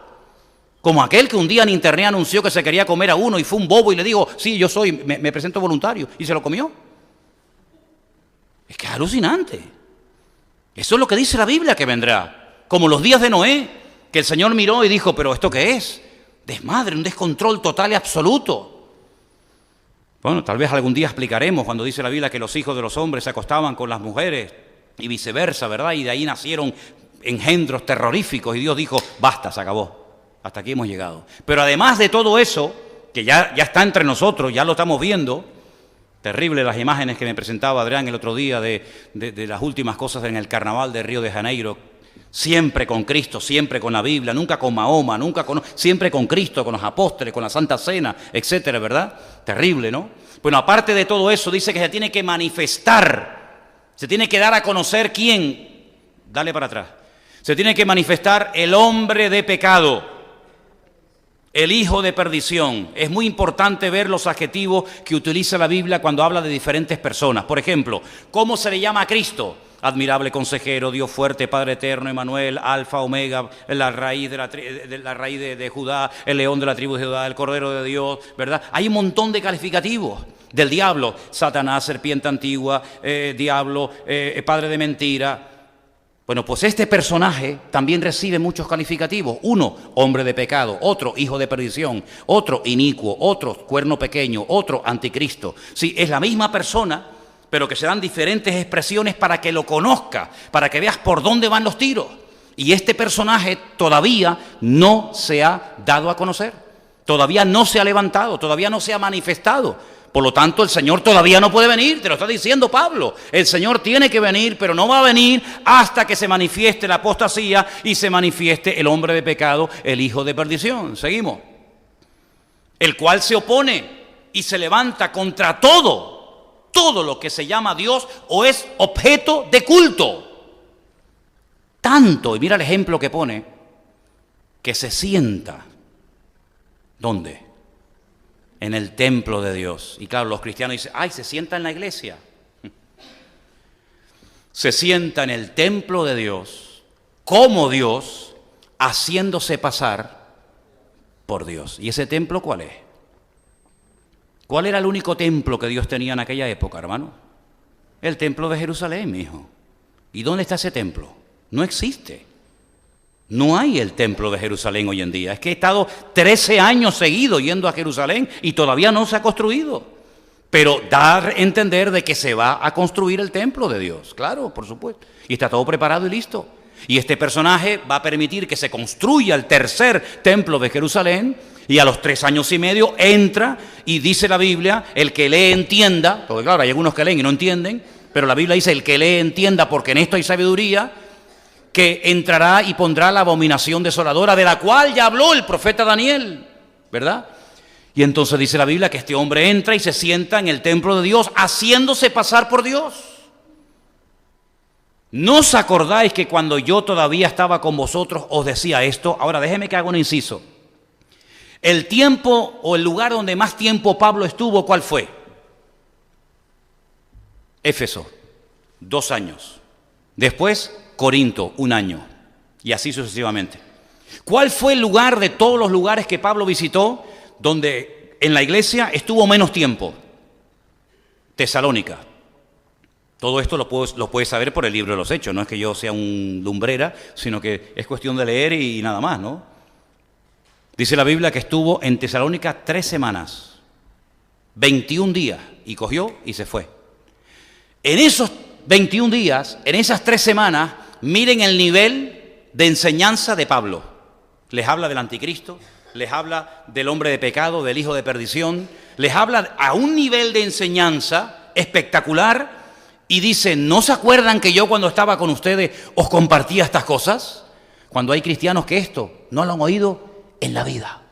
Como aquel que un día en internet anunció que se quería comer a uno y fue un bobo y le dijo, sí, yo soy, me presento voluntario, y se lo comió. Es que es alucinante. Eso es lo que dice la Biblia que vendrá. Como los días de Noé, que el Señor miró y dijo, ¿pero esto qué es? Desmadre, un descontrol total y absoluto. Bueno, tal vez algún día explicaremos cuando dice la Biblia que los hijos de los hombres se acostaban con las mujeres y viceversa, ¿verdad? Y de ahí nacieron engendros terroríficos y Dios dijo, basta, se acabó. Hasta aquí hemos llegado. Pero además de todo eso, que ya está entre nosotros, ya lo estamos viendo. Terrible las imágenes que me presentaba Adrián el otro día de las últimas cosas en el carnaval de Río de Janeiro. Siempre con Cristo, siempre con la Biblia, nunca con Mahoma, siempre con Cristo, con los apóstoles, con la Santa Cena, etcétera, ¿verdad? Terrible, ¿no? Bueno, aparte de todo eso, dice que se tiene que manifestar, se tiene que dar a conocer quién. Dale para atrás. Se tiene que manifestar el hombre de pecado, el hijo de perdición. Es muy importante ver los adjetivos que utiliza la Biblia cuando habla de diferentes personas. Por ejemplo, ¿cómo se le llama a Cristo? Admirable consejero, Dios fuerte, Padre eterno, Emmanuel, Alfa, Omega, la raíz de Judá, el león de la tribu de Judá, el Cordero de Dios, ¿verdad? Hay un montón de calificativos del diablo. Satanás, serpiente antigua, diablo, padre de mentira. Bueno, pues este personaje también recibe muchos calificativos. Uno, hombre de pecado. Otro, hijo de perdición. Otro, inicuo. Otro, cuerno pequeño. Otro, anticristo. Sí, es la misma persona, pero que se dan diferentes expresiones para que lo conozca, para que veas por dónde van los tiros. Y este personaje todavía no se ha dado a conocer. Todavía no se ha levantado, todavía no se ha manifestado. Por lo tanto, el Señor todavía no puede venir, te lo está diciendo Pablo. El Señor tiene que venir, pero no va a venir hasta que se manifieste la apostasía y se manifieste el hombre de pecado, el hijo de perdición. Seguimos. El cual se opone y se levanta contra todo lo que se llama Dios o es objeto de culto. Tanto, y mira el ejemplo que pone, que se sienta. ¿Dónde? En el templo de Dios. Y claro, los cristianos dicen, ¡ay, se sienta en la iglesia! Se sienta en el templo de Dios, como Dios, haciéndose pasar por Dios. ¿Y ese templo cuál es? ¿Cuál era el único templo que Dios tenía en aquella época, hermano? El templo de Jerusalén, mi hijo. ¿Y dónde está ese templo? No existe. No hay el templo de Jerusalén hoy en día. Es que he estado 13 años seguidos yendo a Jerusalén y todavía no se ha construido. Pero dar a entender de que se va a construir el templo de Dios. Claro, por supuesto. Y está todo preparado y listo. Y este personaje va a permitir que se construya el tercer templo de Jerusalén. Y a los 3 años y medio entra y dice la Biblia, el que lee entienda, porque claro, hay algunos que leen y no entienden, pero la Biblia dice, el que lee entienda, porque en esto hay sabiduría, que entrará y pondrá la abominación desoladora, de la cual ya habló el profeta Daniel, ¿verdad? Y entonces dice la Biblia que este hombre entra y se sienta en el templo de Dios, haciéndose pasar por Dios. ¿No os acordáis que cuando yo todavía estaba con vosotros os decía esto? Ahora déjeme que haga un inciso. El tiempo o el lugar donde más tiempo Pablo estuvo, ¿cuál fue? Éfeso, 2 años. Después, Corinto, 1 año. Y así sucesivamente. ¿Cuál fue el lugar de todos los lugares que Pablo visitó donde en la iglesia estuvo menos tiempo? Tesalónica. Todo esto lo puedes saber por el libro de los Hechos. No es que yo sea un lumbrera, sino que es cuestión de leer y nada más, ¿no? Dice la Biblia que estuvo en Tesalónica 3 semanas, 21 días, y cogió y se fue. En esos 21 días, en esas 3 semanas, miren el nivel de enseñanza de Pablo. Les habla del anticristo, les habla del hombre de pecado, del hijo de perdición, les habla a un nivel de enseñanza espectacular y dice, ¿no se acuerdan que yo cuando estaba con ustedes os compartía estas cosas? Cuando hay cristianos que esto no lo han oído en la vida.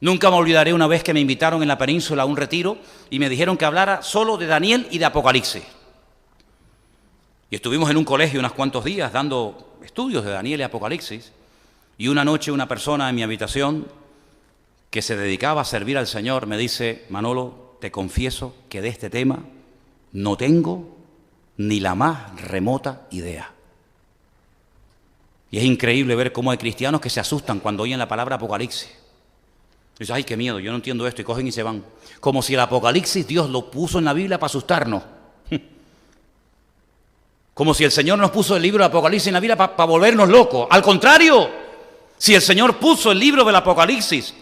Nunca me olvidaré una vez que me invitaron en la península a un retiro y me dijeron que hablara solo de Daniel y de Apocalipsis. Y estuvimos en un colegio unos cuantos días dando estudios de Daniel y Apocalipsis. Y una noche una persona en mi habitación que se dedicaba a servir al Señor me dice, Manolo, te confieso que de este tema no tengo ni la más remota idea. Y es increíble ver cómo hay cristianos que se asustan cuando oyen la palabra Apocalipsis. Dicen, ay, qué miedo, yo no entiendo esto, y cogen y se van. Como si el Apocalipsis Dios lo puso en la Biblia para asustarnos. Como si el Señor nos puso el libro de Apocalipsis en la Biblia para volvernos locos. Al contrario, si el Señor puso el libro del Apocalipsis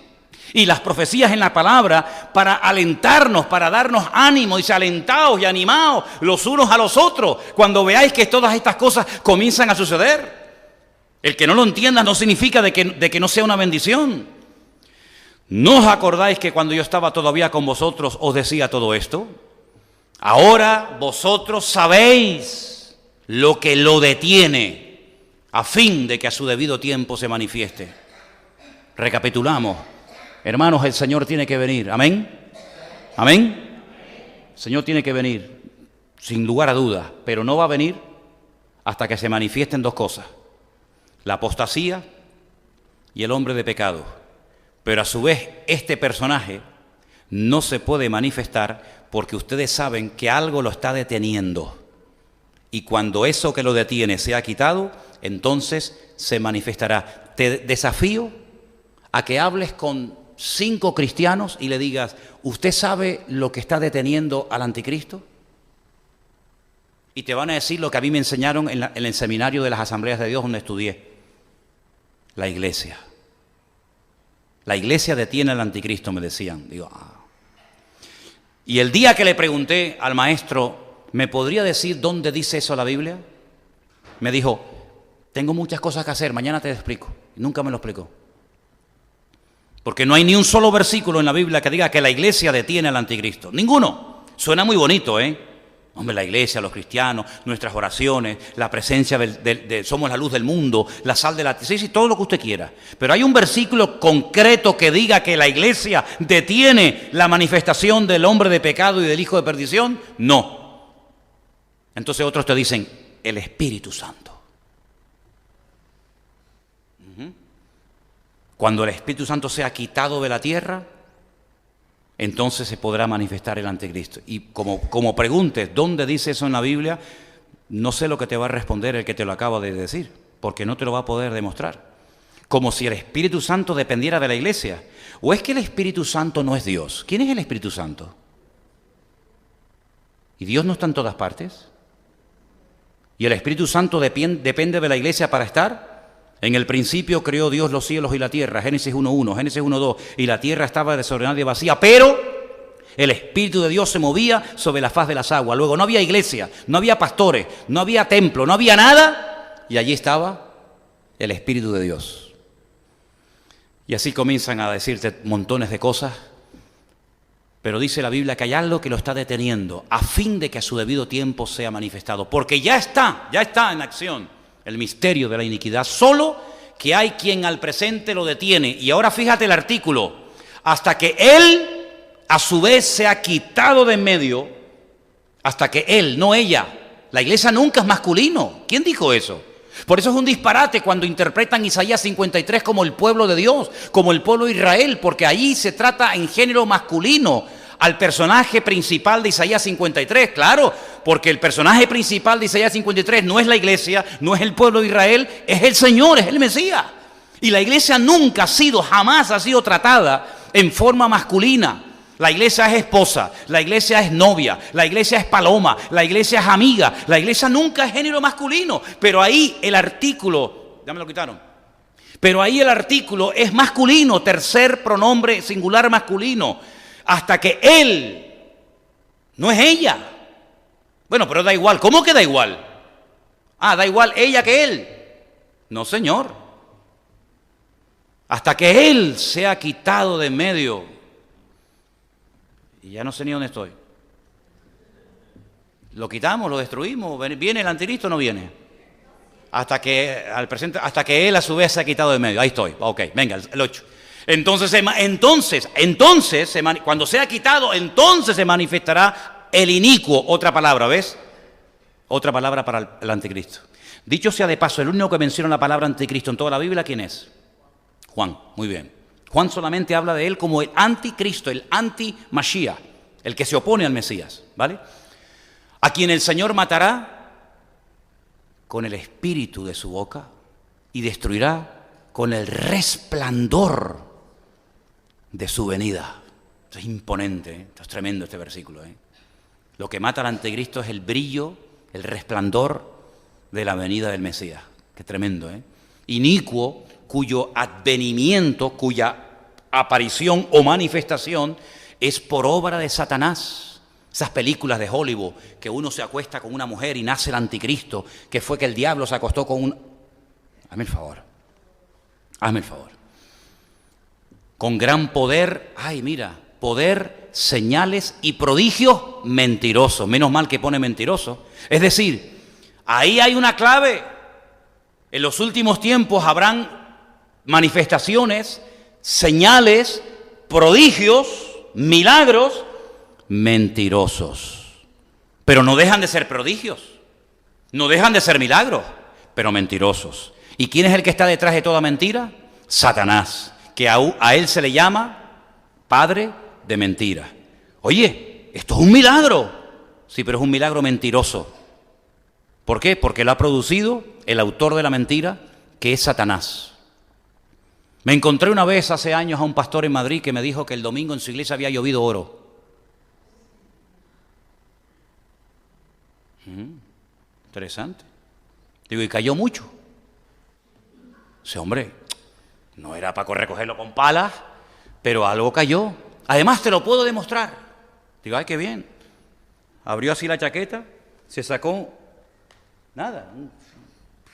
y las profecías en la palabra para alentarnos, para darnos ánimo, dice, alentaos y animaos los unos a los otros, cuando veáis que todas estas cosas comienzan a suceder. El que no lo entienda no significa de que no sea una bendición. ¿No os acordáis que cuando yo estaba todavía con vosotros os decía todo esto? Ahora vosotros sabéis lo que lo detiene, a fin de que a su debido tiempo se manifieste. Recapitulamos. Hermanos, el Señor tiene que venir. ¿Amén? ¿Amén? El Señor tiene que venir, sin lugar a dudas, pero no va a venir hasta que se manifiesten 2 cosas. La apostasía y el hombre de pecado. Pero a su vez, este personaje no se puede manifestar porque ustedes saben que algo lo está deteniendo. Y cuando eso que lo detiene sea quitado, entonces se manifestará. Te desafío a que hables con 5 cristianos y le digas, ¿usted sabe lo que está deteniendo al anticristo? Y te van a decir lo que a mí me enseñaron en el seminario de las Asambleas de Dios donde estudié. La iglesia. La iglesia detiene al anticristo, me decían. Digo, Y el día que le pregunté al maestro, ¿me podría decir dónde dice eso la Biblia? Me dijo, tengo muchas cosas que hacer, mañana te explico. Y nunca me lo explicó. Porque no hay ni un solo versículo en la Biblia que diga que la iglesia detiene al anticristo. Ninguno. Suena muy bonito, ¿eh? Hombre, la iglesia, los cristianos, nuestras oraciones, la presencia somos la luz del mundo, la sal de la tierra, sí, todo lo que usted quiera. Pero hay un versículo concreto que diga que la iglesia detiene la manifestación del hombre de pecado y del hijo de perdición. No. Entonces otros te dicen, el Espíritu Santo. Cuando el Espíritu Santo sea quitado de la tierra, entonces se podrá manifestar el anticristo. Y como preguntes, ¿dónde dice eso en la Biblia? No sé lo que te va a responder el que te lo acaba de decir, porque no te lo va a poder demostrar. Como si el Espíritu Santo dependiera de la iglesia. ¿O es que el Espíritu Santo no es Dios? ¿Quién es el Espíritu Santo? ¿Y Dios no está en todas partes? ¿Y el Espíritu Santo depende de la iglesia para estar? En el principio creó Dios los cielos y la tierra, Génesis 1.1, Génesis 1.2, y la tierra estaba desordenada y vacía, pero el Espíritu de Dios se movía sobre la faz de las aguas. Luego no había iglesia, no había pastores, no había templo, no había nada, y allí estaba el Espíritu de Dios. Y así comienzan a decirte montones de cosas, pero dice la Biblia que hay algo que lo está deteniendo a fin de que a su debido tiempo sea manifestado, porque ya está en acción el misterio de la iniquidad, solo que hay quien al presente lo detiene. Y ahora fíjate el artículo, hasta que Él a su vez se ha quitado de en medio, hasta que Él, no ella. La iglesia nunca es masculino. ¿Quién dijo eso? Por eso es un disparate cuando interpretan Isaías 53 como el pueblo de Dios, como el pueblo de Israel, porque ahí se trata en género masculino al personaje principal de Isaías 53, claro, porque el personaje principal de Isaías 53 no es la iglesia, no es el pueblo de Israel, es el Señor, es el Mesías. Y la iglesia nunca jamás ha sido tratada en forma masculina. La iglesia es esposa, la iglesia es novia, la iglesia es paloma, la iglesia es amiga, la iglesia nunca es género masculino, pero ahí el artículo, ya me lo quitaron, pero ahí el artículo es masculino, tercer pronombre singular masculino, hasta que Él, no es ella. Bueno, pero da igual, ¿cómo que da igual? Da igual ella que Él. No, señor. Hasta que Él se ha quitado de en medio. Y ya no sé ni dónde estoy. Lo quitamos, lo destruimos. ¿Viene el anticristo o no viene? Hasta que Él a su vez se ha quitado de medio. Ahí estoy. Ok, venga, el 8. Entonces, cuando sea quitado, entonces se manifestará el inicuo. Otra palabra, ¿ves? Otra palabra para el anticristo. Dicho sea de paso, el único que menciona la palabra anticristo en toda la Biblia, ¿quién es? Juan, muy bien. Juan solamente habla de él como el anticristo, el anti-Mashiach, el que se opone al Mesías, ¿vale? A quien el Señor matará con el espíritu de su boca y destruirá con el resplandor de su venida. Esto es imponente, ¿eh? Esto es tremendo este versículo, ¿eh? Lo que mata al anticristo es el brillo, el resplandor de la venida del Mesías. Qué tremendo, ¿eh? Inicuo, cuyo advenimiento, cuya aparición o manifestación es por obra de Satanás. Esas películas de Hollywood, que uno se acuesta con una mujer y nace el anticristo, que fue que el diablo se acostó con un... Hazme el favor. Hazme el favor. Con gran poder, poder, señales y prodigios mentirosos. Menos mal que pone mentiroso. Es decir, ahí hay una clave. En los últimos tiempos habrán manifestaciones, señales, prodigios, milagros mentirosos. Pero no dejan de ser prodigios, no dejan de ser milagros, pero mentirosos. ¿Y quién es el que está detrás de toda mentira? Satanás, que a él se le llama padre de mentira. Oye, esto es un milagro. Sí, pero es un milagro mentiroso. ¿Por qué? Porque lo ha producido el autor de la mentira, que es Satanás. Me encontré una vez hace años a un pastor en Madrid que me dijo que el domingo en su iglesia había llovido oro. Interesante. Digo, ¿y cayó mucho? Ese hombre, no era para recogerlo con palas, pero algo cayó. Además te lo puedo demostrar. Digo, ay, qué bien. Abrió así la chaqueta, se sacó, un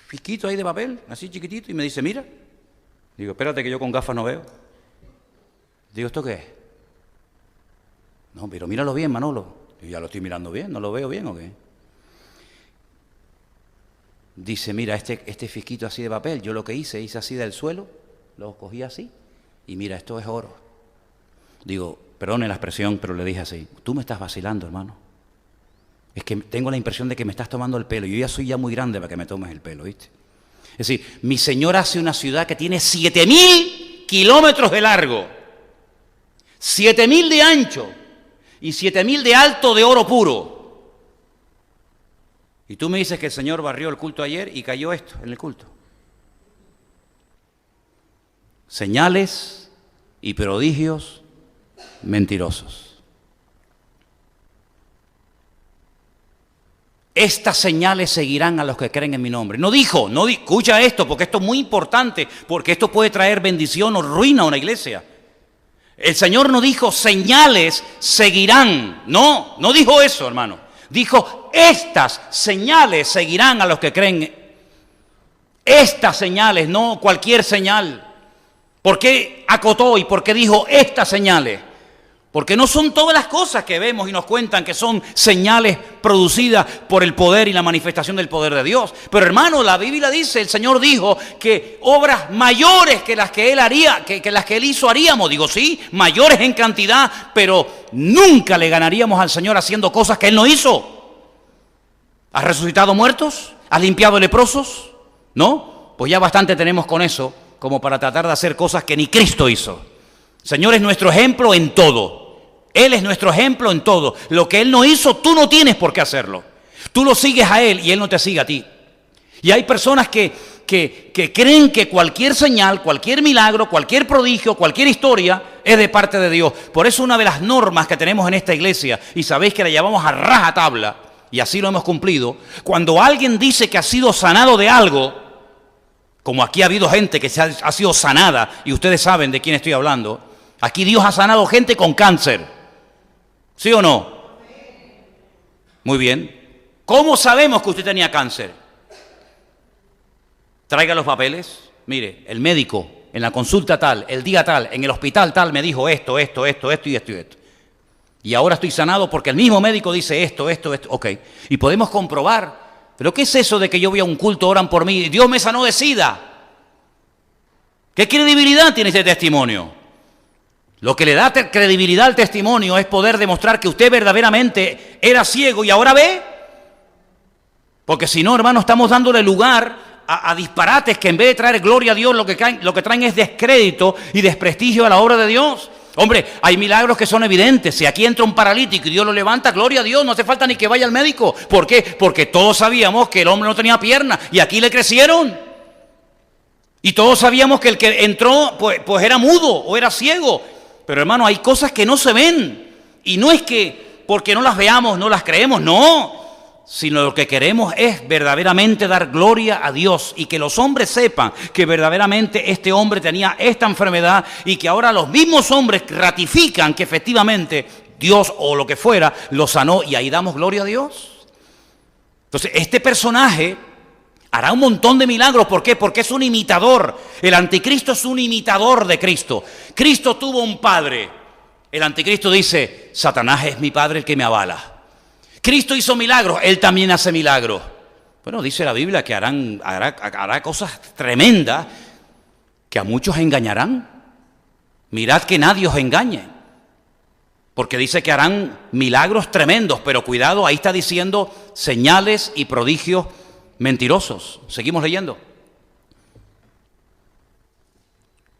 fisquito ahí de papel, así chiquitito, y me dice, mira. Digo, espérate que yo con gafas no veo. Digo, ¿esto qué es? No, pero míralo bien, Manolo. Digo, ya lo estoy mirando bien, ¿no lo veo bien o qué? Dice, mira, este fisquito así de papel, yo lo que hice así del suelo, lo cogí así, y mira, esto es oro. Digo, perdone la expresión, pero le dije así, tú me estás vacilando, hermano. Es que tengo la impresión de que me estás tomando el pelo. Yo ya soy muy grande para que me tomes el pelo, ¿viste? Es decir, mi Señor hace una ciudad que tiene 7.000 kilómetros de largo, 7.000 de ancho y 7.000 de alto de oro puro. Y tú me dices que el Señor barrió el culto ayer y cayó esto en el culto. señales y prodigios mentirosos. Estas señales seguirán a los que creen en mi nombre. No dijo, escucha esto, porque esto es muy importante, porque esto puede traer bendición o ruina a una iglesia. El Señor no dijo señales seguirán. No dijo eso, hermano. Dijo estas señales seguirán a los que creen. Estas señales, no cualquier señal. ¿Por qué acotó y por qué dijo estas señales? Porque no son todas las cosas que vemos y nos cuentan que son señales producidas por el poder y la manifestación del poder de Dios. Pero hermano, la Biblia dice, el Señor dijo que obras mayores que las que Él haría, que las que Él hizo haríamos. Digo, sí, mayores en cantidad, pero nunca le ganaríamos al Señor haciendo cosas que Él no hizo. ¿Has resucitado muertos? ¿Has limpiado leprosos? ¿No? Pues ya bastante tenemos con eso como para tratar de hacer cosas que ni Cristo hizo. El Señor es nuestro ejemplo en todo. Él es nuestro ejemplo en todo. Lo que Él no hizo, tú no tienes por qué hacerlo. Tú lo sigues a Él y Él no te sigue a ti. Y hay personas que creen que cualquier señal, cualquier milagro, cualquier prodigio, cualquier historia es de parte de Dios. Por eso una de las normas que tenemos en esta iglesia, y sabéis que la llevamos a rajatabla, y así lo hemos cumplido, cuando alguien dice que ha sido sanado de algo, como aquí ha habido gente que ha sido sanada, y ustedes saben de quién estoy hablando, aquí Dios ha sanado gente con cáncer. ¿Sí o no? Muy bien. ¿Cómo sabemos que usted tenía cáncer? Traiga los papeles. Mire, el médico en la consulta tal, el día tal, en el hospital tal, me dijo esto y esto. Y ahora estoy sanado porque el mismo médico dice esto. Ok. Y podemos comprobar. ¿Pero qué es eso de que yo voy a un culto, oran por mí, Dios me sanó de SIDA? ¿Qué credibilidad tiene ese testimonio? Lo que le da credibilidad al testimonio es poder demostrar que usted verdaderamente era ciego y ahora ve. Porque si no, hermano, estamos dándole lugar a disparates que en vez de traer gloria a Dios, lo que traen es descrédito y desprestigio a la obra de Dios. Hombre, hay milagros que son evidentes. Si aquí entra un paralítico y Dios lo levanta, gloria a Dios, no hace falta ni que vaya al médico. ¿Por qué? Porque todos sabíamos que el hombre no tenía piernas y aquí le crecieron. Y todos sabíamos que el que entró pues era mudo o era ciego. Pero hermano, hay cosas que no se ven. Y no es que porque no las veamos, no las creemos, no. Sino lo que queremos es verdaderamente dar gloria a Dios y que los hombres sepan que verdaderamente este hombre tenía esta enfermedad y que ahora los mismos hombres ratifican que efectivamente Dios o lo que fuera lo sanó y ahí damos gloria a Dios. Entonces, este personaje hará un montón de milagros. ¿Por qué? Porque es un imitador. El anticristo es un imitador de Cristo. Cristo tuvo un padre. El anticristo dice, Satanás es mi padre el que me avala. Cristo hizo milagros, Él también hace milagros. Bueno, dice la Biblia que hará cosas tremendas que a muchos engañarán. Mirad que nadie os engañe. Porque dice que harán milagros tremendos, pero cuidado, ahí está diciendo señales y prodigios mentirosos. Seguimos leyendo.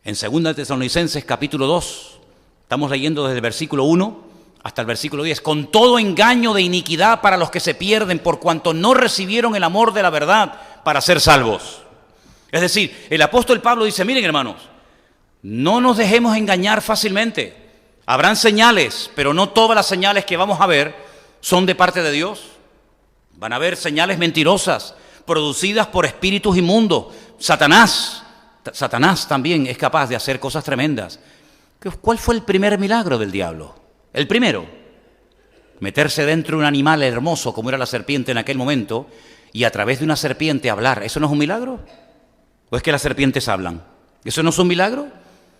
En 2 Tesalonicenses capítulo 2, estamos leyendo desde el versículo 1 hasta el versículo 10. Con todo engaño de iniquidad para los que se pierden, por cuanto no recibieron el amor de la verdad para ser salvos. Es decir, el apóstol Pablo dice, miren hermanos, no nos dejemos engañar fácilmente. Habrán señales, pero no todas las señales que vamos a ver son de parte de Dios. Van a haber señales mentirosas, producidas por espíritus inmundos. Satanás también es capaz de hacer cosas tremendas. ¿Cuál fue el primer milagro del diablo? El primero, meterse dentro de un animal hermoso como era la serpiente en aquel momento y a través de una serpiente hablar. ¿Eso no es un milagro? ¿O es que las serpientes hablan? ¿Eso no es un milagro?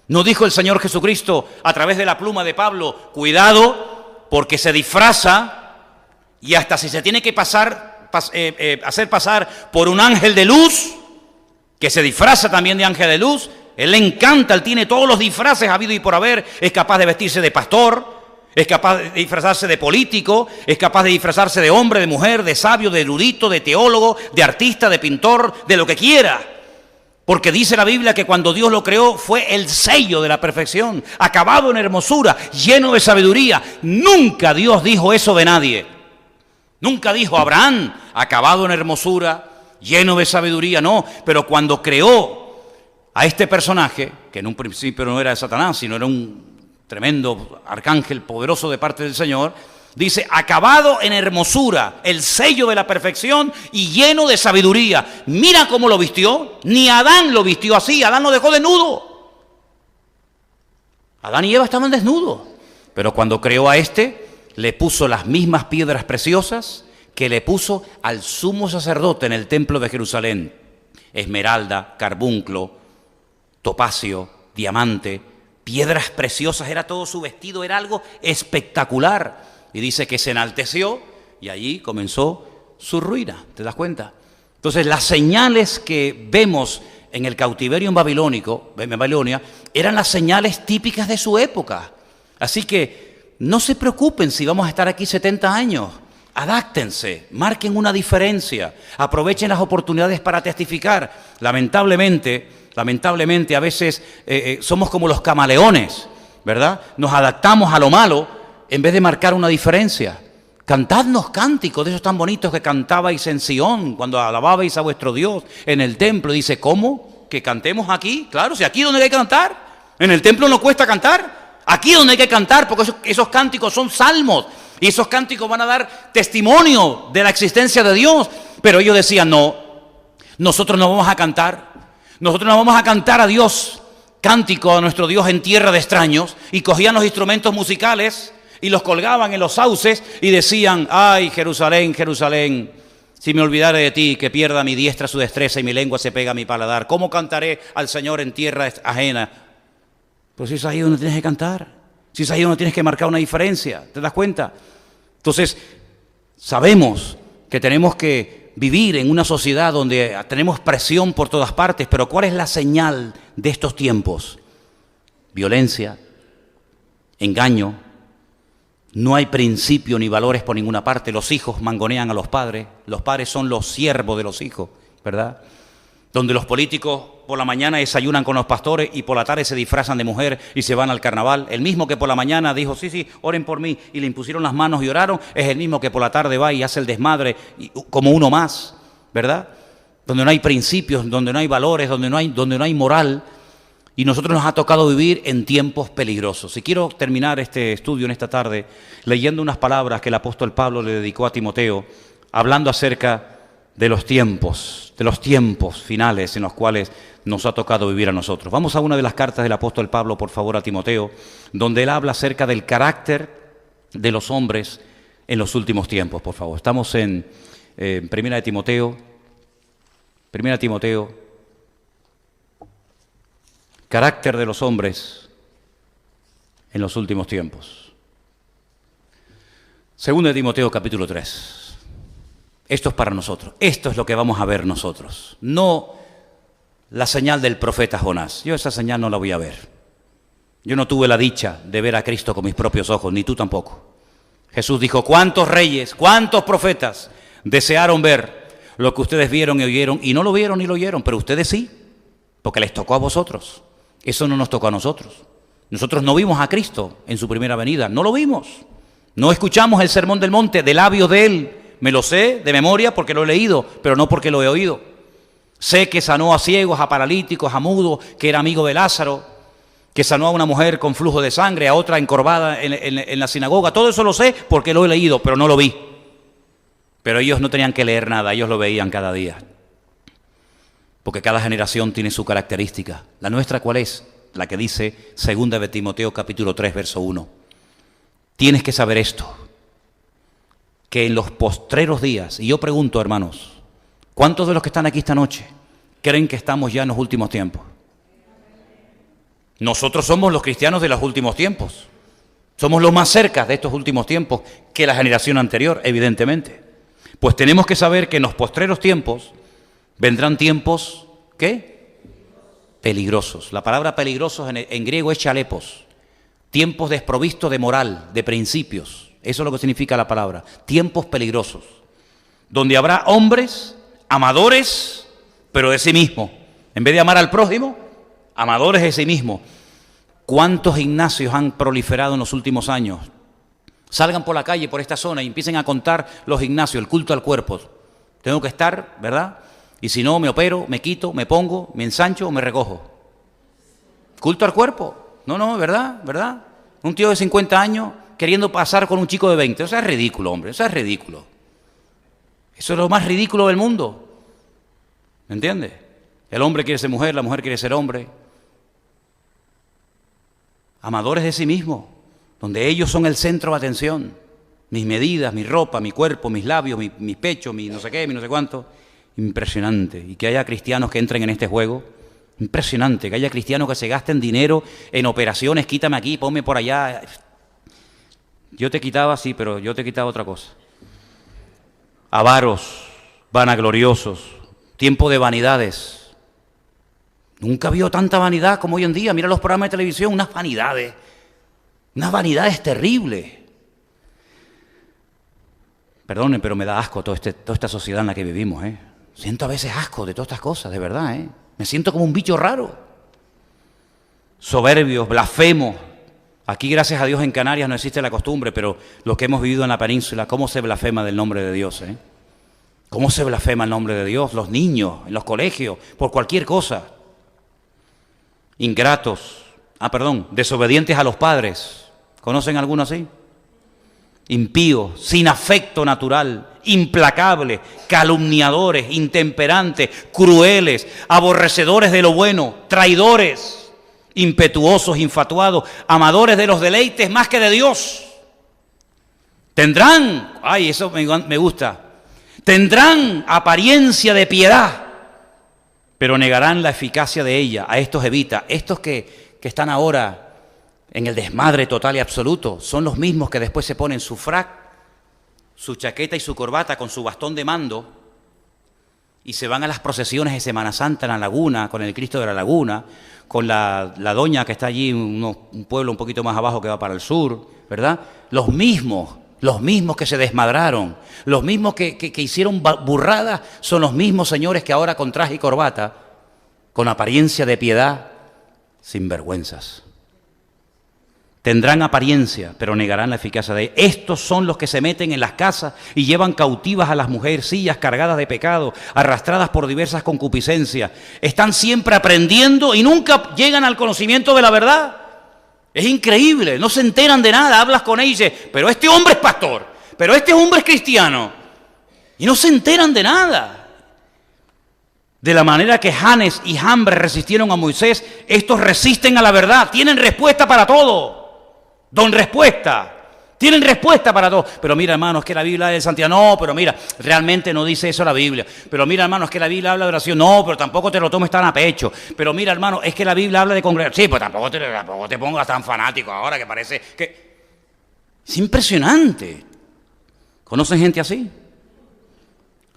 ¿No dijo el Señor Jesucristo a través de la pluma de Pablo, cuidado porque se disfraza y hasta si se tiene que hacer pasar por un ángel de luz, que se disfraza también de ángel de luz? Él le encanta, él tiene todos los disfraces habido y por haber, es capaz de vestirse de pastor, es capaz de disfrazarse de político, es capaz de disfrazarse de hombre, de mujer, de sabio, de erudito, de teólogo, de artista, de pintor, de lo que quiera. Porque dice la Biblia que cuando Dios lo creó fue el sello de la perfección, acabado en hermosura, lleno de sabiduría. Nunca Dios dijo eso de nadie. Nunca dijo Abraham, acabado en hermosura, lleno de sabiduría, no. Pero cuando creó a este personaje, que en un principio no era de Satanás, sino era un tremendo arcángel poderoso de parte del Señor, dice, acabado en hermosura, el sello de la perfección y lleno de sabiduría. Mira cómo lo vistió. Ni Adán lo vistió así, Adán lo dejó desnudo. Adán y Eva estaban desnudos. Pero cuando creó a este, le puso las mismas piedras preciosas que le puso al sumo sacerdote en el templo de Jerusalén. Esmeralda, carbunclo, topacio, diamante, piedras preciosas, era todo su vestido, era algo espectacular. Y dice que se enalteció y allí comenzó su ruina, ¿te das cuenta? Entonces las señales que vemos en el cautiverio en Babilonia, eran las señales típicas de su época. Así que no se preocupen si vamos a estar aquí 70 años. Adáctense, marquen una diferencia, aprovechen las oportunidades para testificar. Lamentablemente a veces somos como los camaleones, ¿verdad? Nos adaptamos a lo malo en vez de marcar una diferencia. Cantadnos cánticos de esos tan bonitos que cantabais en Sion, cuando alababais a vuestro Dios en el templo. Dice, ¿cómo? ¿Que cantemos aquí? Claro, si aquí es donde hay que cantar. En el templo no cuesta cantar. Aquí es donde hay que cantar, porque esos cánticos son salmos. Y esos cánticos van a dar testimonio de la existencia de Dios. Pero ellos decían, no, nosotros no vamos a cantar. Nosotros no vamos a cantar a Dios, cántico a nuestro Dios en tierra de extraños. Y cogían los instrumentos musicales y los colgaban en los sauces y decían, ay, Jerusalén, Jerusalén, si me olvidare de ti, que pierda mi diestra su destreza y mi lengua se pega a mi paladar. ¿Cómo cantaré al Señor en tierra ajena? Pues si es ahí donde tienes que cantar, si es ahí donde tienes que marcar una diferencia, ¿te das cuenta? Entonces, sabemos que tenemos que vivir en una sociedad donde tenemos presión por todas partes, pero ¿cuál es la señal de estos tiempos? Violencia, engaño. No hay principio ni valores por ninguna parte. Los hijos mangonean a los padres son los siervos de los hijos, ¿verdad? Donde los políticos por la mañana desayunan con los pastores y por la tarde se disfrazan de mujer y se van al carnaval. El mismo que por la mañana dijo, sí, oren por mí, y le impusieron las manos y oraron, es el mismo que por la tarde va y hace el desmadre como uno más, ¿verdad? Donde no hay principios, donde no hay valores, donde no hay moral. Y nosotros nos ha tocado vivir en tiempos peligrosos. Y quiero terminar este estudio en esta tarde leyendo unas palabras que el apóstol Pablo le dedicó a Timoteo, hablando acerca de los tiempos finales en los cuales nos ha tocado vivir a nosotros. Vamos a una de las cartas del apóstol Pablo, por favor, a Timoteo, donde él habla acerca del carácter de los hombres en los últimos tiempos, por favor. Estamos en Primera de Timoteo, carácter de los hombres en los últimos tiempos. Segunda de Timoteo, capítulo 3. Esto es para nosotros. Esto es lo que vamos a ver nosotros. No la señal del profeta Jonás. Yo esa señal no la voy a ver. Yo no tuve la dicha de ver a Cristo con mis propios ojos, ni tú tampoco. Jesús dijo, ¿cuántos reyes, cuántos profetas desearon ver lo que ustedes vieron y oyeron? Y no lo vieron ni lo oyeron, pero ustedes sí, porque les tocó a vosotros. Eso no nos tocó a nosotros. Nosotros no vimos a Cristo en su primera venida, no lo vimos. No escuchamos el sermón del monte de labios de Él. Me lo sé de memoria porque lo he leído, pero no porque lo he oído. Sé que sanó a ciegos, a paralíticos, a mudos, que era amigo de Lázaro, que sanó a una mujer con flujo de sangre, a otra encorvada en la sinagoga. Todo eso lo sé porque lo he leído, pero no lo vi. Pero ellos no tenían que leer nada, ellos lo veían cada día. Porque cada generación tiene su característica. ¿La nuestra cuál es? La que dice 2 de Timoteo capítulo 3, verso 1. Tienes que saber esto, que en los postreros días, y yo pregunto, hermanos, ¿cuántos de los que están aquí esta noche creen que estamos ya en los últimos tiempos? Nosotros somos los cristianos de los últimos tiempos. Somos los más cerca de estos últimos tiempos que la generación anterior, evidentemente. Pues tenemos que saber que en los postreros tiempos vendrán tiempos, ¿qué? Peligrosos. La palabra peligrosos en griego es chalepos. Tiempos desprovistos de moral, de principios. Eso es lo que significa la palabra. Tiempos peligrosos. Donde habrá hombres amadores, pero de sí mismo. En vez de amar al prójimo, amadores de sí mismo. ¿Cuántos gimnasios han proliferado en los últimos años? Salgan por la calle, por esta zona, y empiecen a contar los gimnasios, el culto al cuerpo. Tengo que estar, ¿verdad? Y si no, me opero, me quito, me pongo, me ensancho o me recojo. Culto al cuerpo. No, ¿verdad? ¿Verdad? Un tío de 50 años queriendo pasar con un chico de 20. Eso es ridículo, hombre, eso es ridículo. Eso es lo más ridículo del mundo. ¿Me entiendes? El hombre quiere ser mujer, la mujer quiere ser hombre. Amadores de sí mismos, donde ellos son el centro de atención. Mis medidas, mi ropa, mi cuerpo, mis labios, mi pecho, mi no sé qué, mi no sé cuánto. Impresionante. Y que haya cristianos que entren en este juego. Impresionante. Que haya cristianos que se gasten dinero en operaciones. Quítame aquí, ponme por allá. Yo te quitaba, sí, pero yo te quitaba otra cosa. Avaros, vanagloriosos, tiempo de vanidades. Nunca vio tanta vanidad como hoy en día. Mira los programas de televisión, unas vanidades terribles. Perdonen, pero me da asco toda esta sociedad en la que vivimos, ¿eh? Siento a veces asco de todas estas cosas, de verdad, ¿eh? Me siento como un bicho raro. Soberbios, blasfemos. Aquí, gracias a Dios, en Canarias no existe la costumbre, pero lo que hemos vivido en la península, ¿cómo se blasfema del nombre de Dios, eh? ¿Cómo se blasfema el nombre de Dios? Los niños, en los colegios, por cualquier cosa. Ingratos, desobedientes a los padres. ¿Conocen alguno así? Impíos, sin afecto natural, implacables, calumniadores, intemperantes, crueles, aborrecedores de lo bueno, traidores, impetuosos, infatuados, amadores de los deleites más que de Dios. Tendrán, eso me gusta, tendrán apariencia de piedad, pero negarán la eficacia de ella. A estos evita. Estos que están ahora en el desmadre total y absoluto, son los mismos que después se ponen su frac, su chaqueta y su corbata con su bastón de mando y se van a las procesiones de Semana Santa en la laguna, con el Cristo de la Laguna, con la doña que está allí, un pueblo un poquito más abajo que va para el sur, ¿verdad? Los mismos que se desmadraron, los mismos que hicieron burradas, son los mismos señores que ahora con traje y corbata, con apariencia de piedad, sinvergüenzas. Tendrán apariencia, pero negarán la eficacia de ella. Estos son los que se meten en las casas y llevan cautivas a las mujercillas cargadas de pecado, arrastradas por diversas concupiscencias. Están siempre aprendiendo y nunca llegan al conocimiento de la verdad. Es increíble, no se enteran de nada. Hablas con ellos y dices, pero este hombre es pastor, pero este hombre es cristiano. Y no se enteran de nada. De la manera que Janes y Jambres resistieron a Moisés, estos resisten a la verdad, tienen respuesta para todo. Don respuesta. Tienen respuesta para todo. Pero mira, hermano, es que la Biblia es de santidad. No, pero mira, realmente no dice eso la Biblia. Pero mira, hermano, es que la Biblia habla de oración. No, pero tampoco te lo tomes tan a pecho. Pero mira, hermano, es que la Biblia habla de congregación. Sí, pues tampoco te pongas tan fanático ahora que parece que... Es impresionante. ¿Conocen gente así?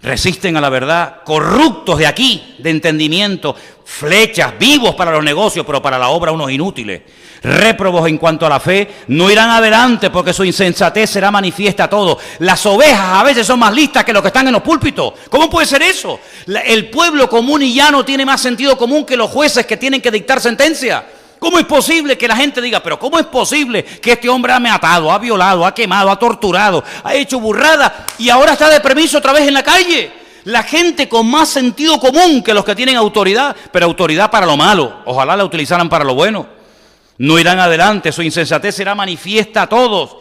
Resisten a la verdad, corruptos de aquí, de entendimiento, flechas, vivos para los negocios, pero para la obra unos inútiles. Réprobos en cuanto a la fe, no irán adelante porque su insensatez será manifiesta a todos. Las ovejas a veces son más listas que los que están en los púlpitos. ¿Cómo puede ser eso? El pueblo común y llano tiene más sentido común que los jueces que tienen que dictar sentencia. ¿Cómo es posible que la gente diga, pero cómo es posible que este hombre ha matado, ha violado, ha quemado, ha torturado, ha hecho burrada y ahora está de permiso otra vez en la calle? La gente con más sentido común que los que tienen autoridad, pero autoridad para lo malo. Ojalá la utilizaran para lo bueno. No irán adelante, su insensatez será manifiesta a todos,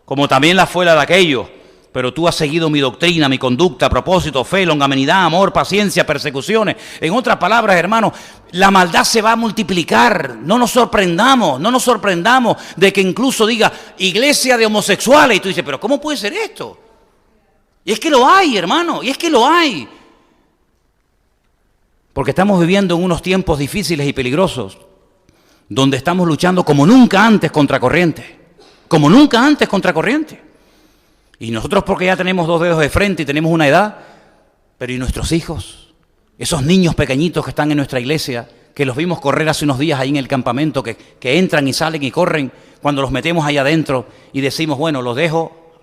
como también la fue la de aquellos. Pero tú has seguido mi doctrina, mi conducta, propósito, fe, longanimidad, amor, paciencia, persecuciones. En otras palabras, hermanos, la maldad se va a multiplicar. No nos sorprendamos de que incluso diga iglesia de homosexuales. Y tú dices, pero ¿cómo puede ser esto? Y es que lo hay, hermano, y es que lo hay. Porque estamos viviendo en unos tiempos difíciles y peligrosos, donde estamos luchando como nunca antes contra corriente. Como nunca antes contra corriente. Y nosotros porque ya tenemos 2 dedos de frente y tenemos una edad, pero ¿y nuestros hijos? Esos niños pequeñitos que están en nuestra iglesia, que los vimos correr hace unos días ahí en el campamento, que entran y salen y corren cuando los metemos ahí adentro y decimos, bueno, los dejo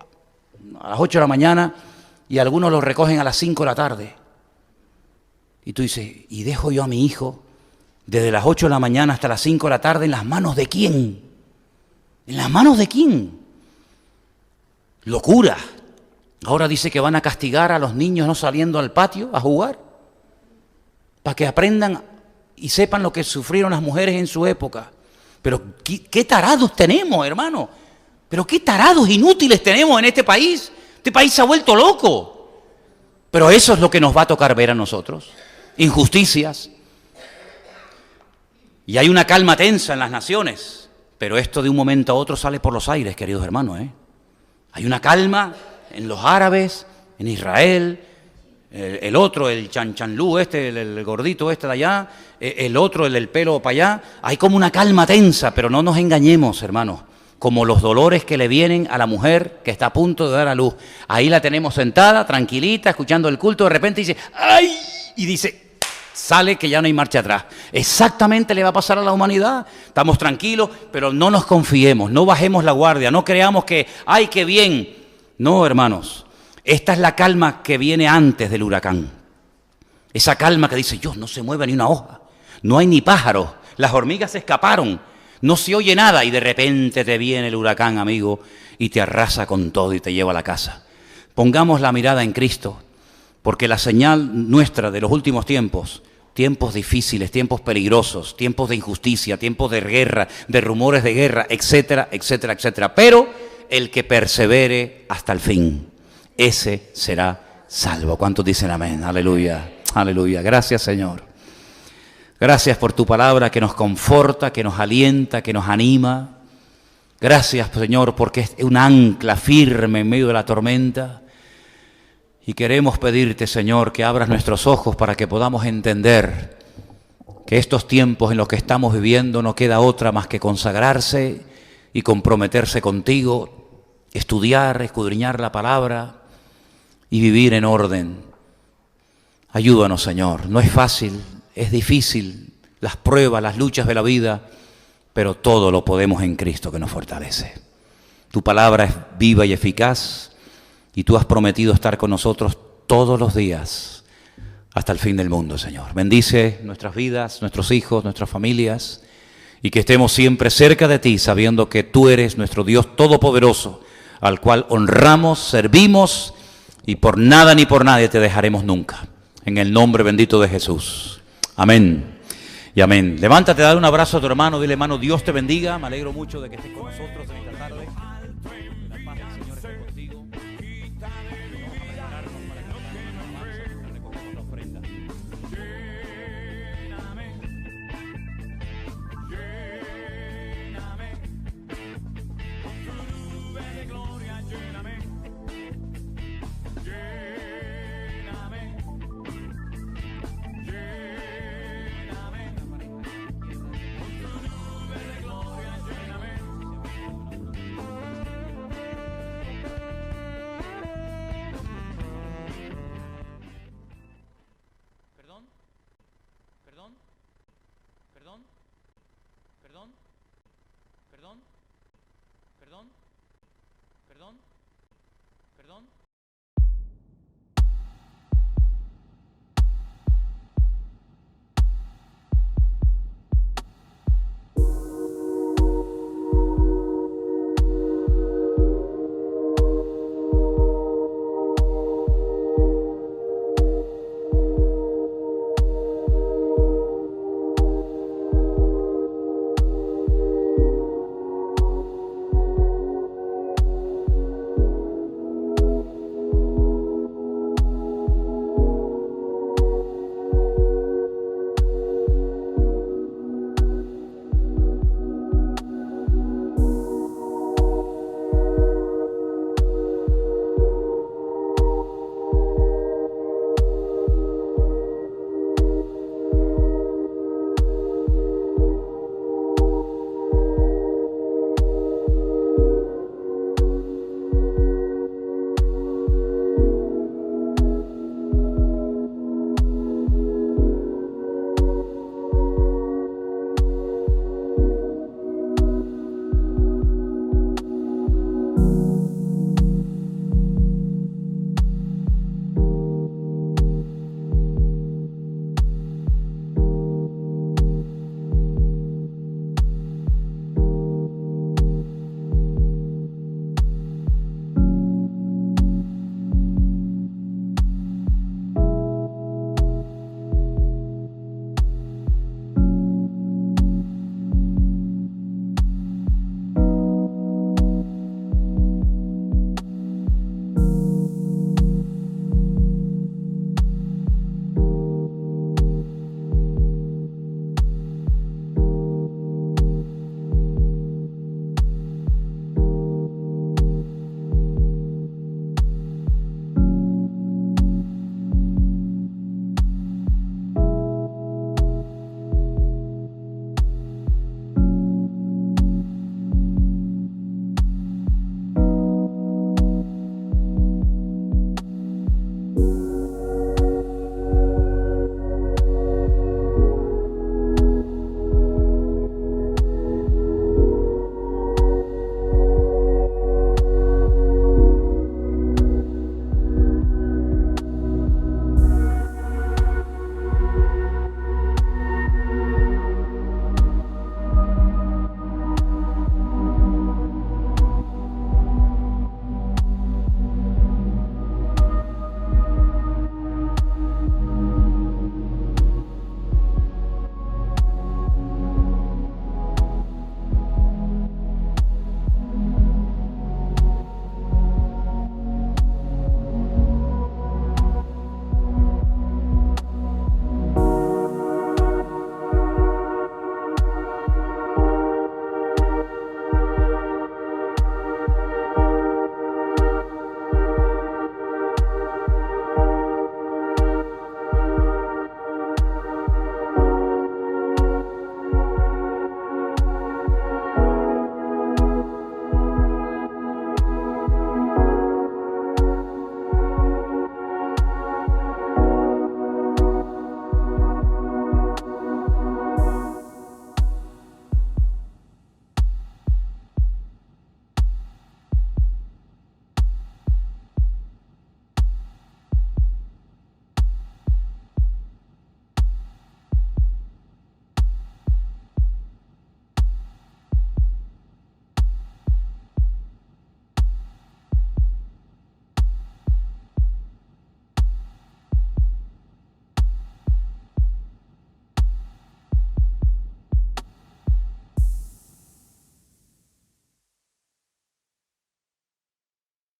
a las 8 de la mañana y algunos los recogen a las 5 de la tarde. Y tú dices, ¿y dejo yo a mi hijo desde las 8 de la mañana hasta las 5 de la tarde en las manos de quién? ¿En las manos de quién? Locura. Ahora dice que van a castigar a los niños no saliendo al patio a jugar, para que aprendan y sepan lo que sufrieron las mujeres en su época. Pero qué tarados tenemos, hermano. Pero qué tarados inútiles tenemos en este país. Este país se ha vuelto loco. Pero eso es lo que nos va a tocar ver a nosotros. Injusticias. Y hay una calma tensa en las naciones. Pero esto de un momento a otro sale por los aires, queridos hermanos, ¿eh? Hay una calma en los árabes, en Israel, el otro, el chanchanlú este, el gordito este de allá, el otro, el del pelo para allá. Hay como una calma tensa, pero no nos engañemos, hermanos. Como los dolores que le vienen a la mujer que está a punto de dar a luz. Ahí la tenemos sentada, tranquilita, escuchando el culto, de repente dice, ¡ay! Y dice, sale que ya no hay marcha atrás. Exactamente le va a pasar a la humanidad. Estamos tranquilos, pero no nos confiemos, no bajemos la guardia, no creamos que, ¡ay, qué bien! No, hermanos. Esta es la calma que viene antes del huracán. Esa calma que dice, Dios, no se mueve ni una hoja, no hay ni pájaros, las hormigas se escaparon, no se oye nada y de repente te viene el huracán, amigo, y te arrasa con todo y te lleva a la casa. Pongamos la mirada en Cristo, porque la señal nuestra de los últimos tiempos, tiempos difíciles, tiempos peligrosos, tiempos de injusticia, tiempos de guerra, de rumores de guerra, etcétera, etcétera, etcétera. Pero el que persevere hasta el fin, ese será salvo. ¿Cuántos dicen amén? Aleluya, aleluya. Gracias, Señor. Gracias por tu palabra que nos conforta, que nos alienta, que nos anima. Gracias, Señor, porque es un ancla firme en medio de la tormenta. Y queremos pedirte, Señor, que abras nuestros ojos para que podamos entender que estos tiempos en los que estamos viviendo no queda otra más que consagrarse y comprometerse contigo, estudiar, escudriñar la palabra y vivir en orden. Ayúdanos, Señor. No es fácil, es difícil, las pruebas, las luchas de la vida, pero todo lo podemos en Cristo que nos fortalece. Tu palabra es viva y eficaz y tú has prometido estar con nosotros todos los días hasta el fin del mundo, Señor. Bendice nuestras vidas, nuestros hijos, nuestras familias y que estemos siempre cerca de ti, sabiendo que tú eres nuestro Dios todopoderoso, al cual honramos, servimos y por nada ni por nadie te dejaremos nunca. En el nombre bendito de Jesús. Amén y amén. Levántate, dale un abrazo a tu hermano, dile, hermano, Dios te bendiga. Me alegro mucho de que estés con nosotros en esta tarde. La paz del Señor esté contigo. Vamos a prepararnos para que recogemos la ofrenda. Perdón.